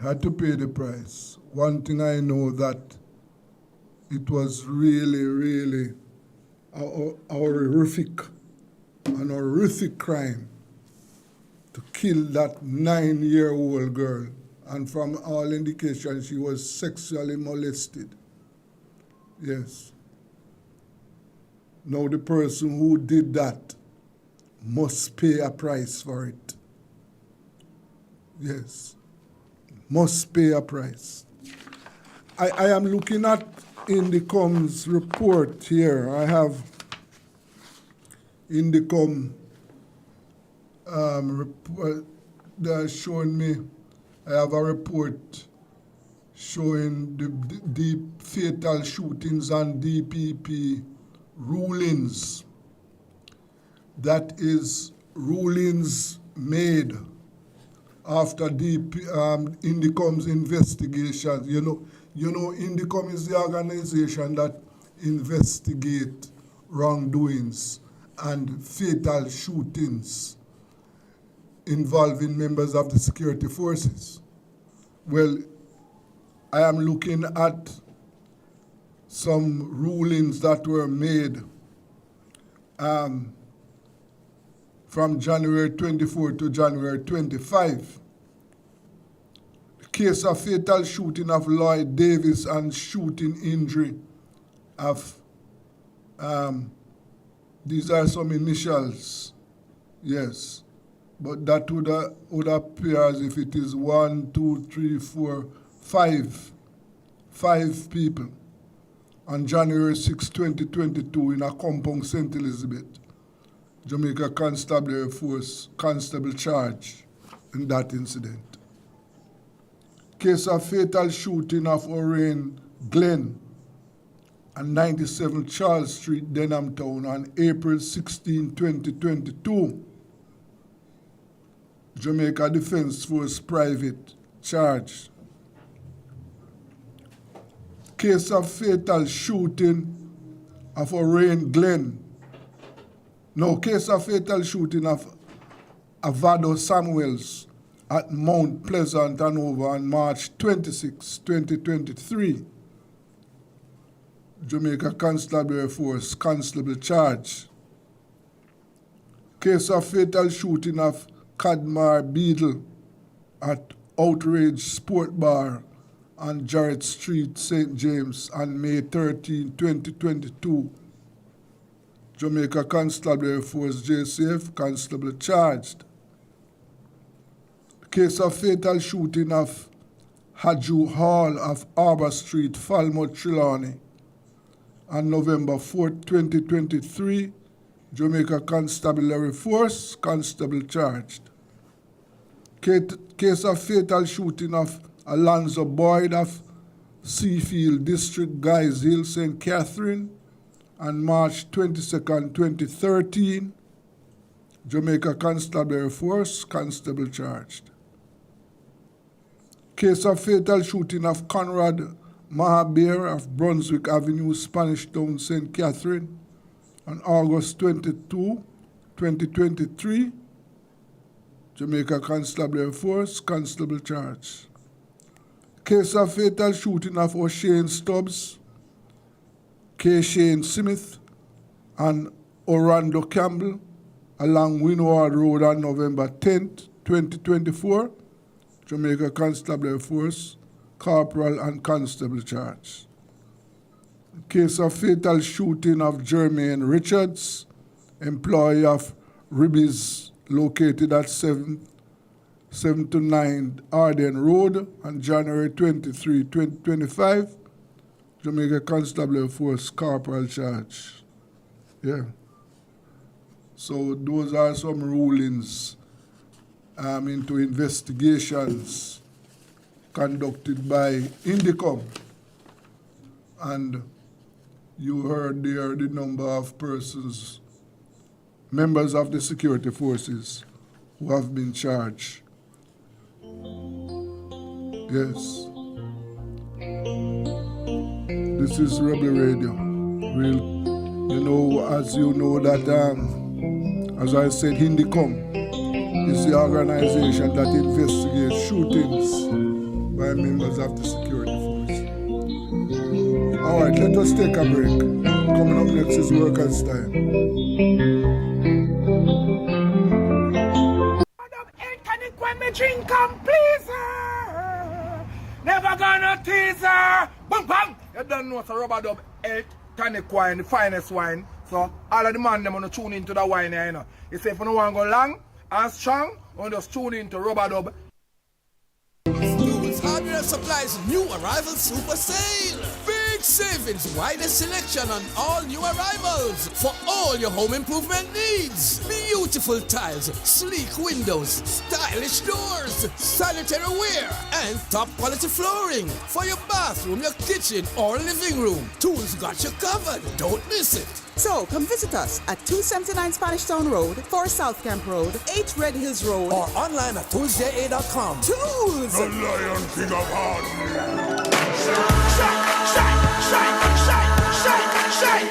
Had to pay the price. One thing I know that it was really, really a horrific, an horrific crime to kill that 9-year-old girl. And from all indications, she was sexually molested. Yes. Now the person who did that must pay a price for it. Yes. Must pay a price. I am looking at Indicom's report here. I have Indicom report that showing me, I have a report showing the fatal shootings and DPP rulings. That is rulings made after Indicom's investigation. You know, Indicom is the organization that investigate wrongdoings and fatal shootings involving members of the security forces. Well, I am looking at some rulings that were made from January 24 to January 25. The case of fatal shooting of Lloyd Davis and shooting injury of, these are some initials, yes, but that would appear as if it is 1, 2, 3, 4, 5 people on January 6, 2022 in a compound St. Elizabeth. Jamaica Constabulary Force constable charged in that incident. Case of fatal shooting of Orion Glen on 97 Charles Street, Denham Town on April 16, 2022. Jamaica Defense Force private charged. Case of fatal shooting of Orion Glen. No, case of fatal shooting of Avado Samuels at Mount Pleasant, Hanover on March 26, 2023. Jamaica Constabulary Force constable charge. Case of fatal shooting of Cadmar Beadle at Outrage Sport Bar on Jarrett Street, St. James on May 13, 2022. Jamaica Constabulary Force JCF constable charged. Case of fatal shooting of Haju Hall of Arbor Street, Falmouth, Trelawney on November 4, 2023. Jamaica Constabulary Force constable charged. Case of fatal shooting of Alonzo Boyd of Seafield District, Guys Hill, St. Catherine on March 22, 2013. Jamaica Constabulary Force constable charged. Case of fatal shooting of Conrad Mahabir of Brunswick Avenue, Spanish Town, St. Catherine on August 22, 2023. Jamaica Constabulary Force constable charged. Case of fatal shooting of O'Shane Stubbs, K. Shane Smith, and Orlando Campbell along Windward Road on November 10, 2024. Jamaica Constabulary Force, corporal and constable charge. Case of fatal shooting of Jermaine Richards, employee of Ribbies, located at 7 to 9 Arden Road on January 23, 2025. Jamaica Constabulary Force corporal charge. Yeah. So those are some rulings into investigations conducted by Indicom. And you heard there the number of persons, members of the security forces who have been charged. Yes. This is Rebel Radio, real You know, as you know that, as I said, Hindicom is the organization that investigates shootings by members of the security force. All right, let us take a break. Coming up next is Workers' Time. When me drink come please her, never gonna tease her. Bang bang. You don't know it's a rubber dub elk tonic wine, the finest wine. So all of the man them wanna tune into the wine here, you know. You say if you don't want to go long and strong, you just tune into rubber dub. Tools, hardware, supplies, new arrival super sale. Big savings, widest selection on all new arrivals for all your home improvement needs. Beautiful tiles, sleek windows, stylish doors, sanitary ware, and top quality flooring for your bathroom, your kitchen, or living room. Tools got you covered. Don't miss it. So, come visit us at 279 Spanish Town Road, 4 South Camp Road, 8 Red Hills Road, or online at toolsja.com. Tools! The Lion King of Hardware. Shine, shine, shine, shine, shine, shine.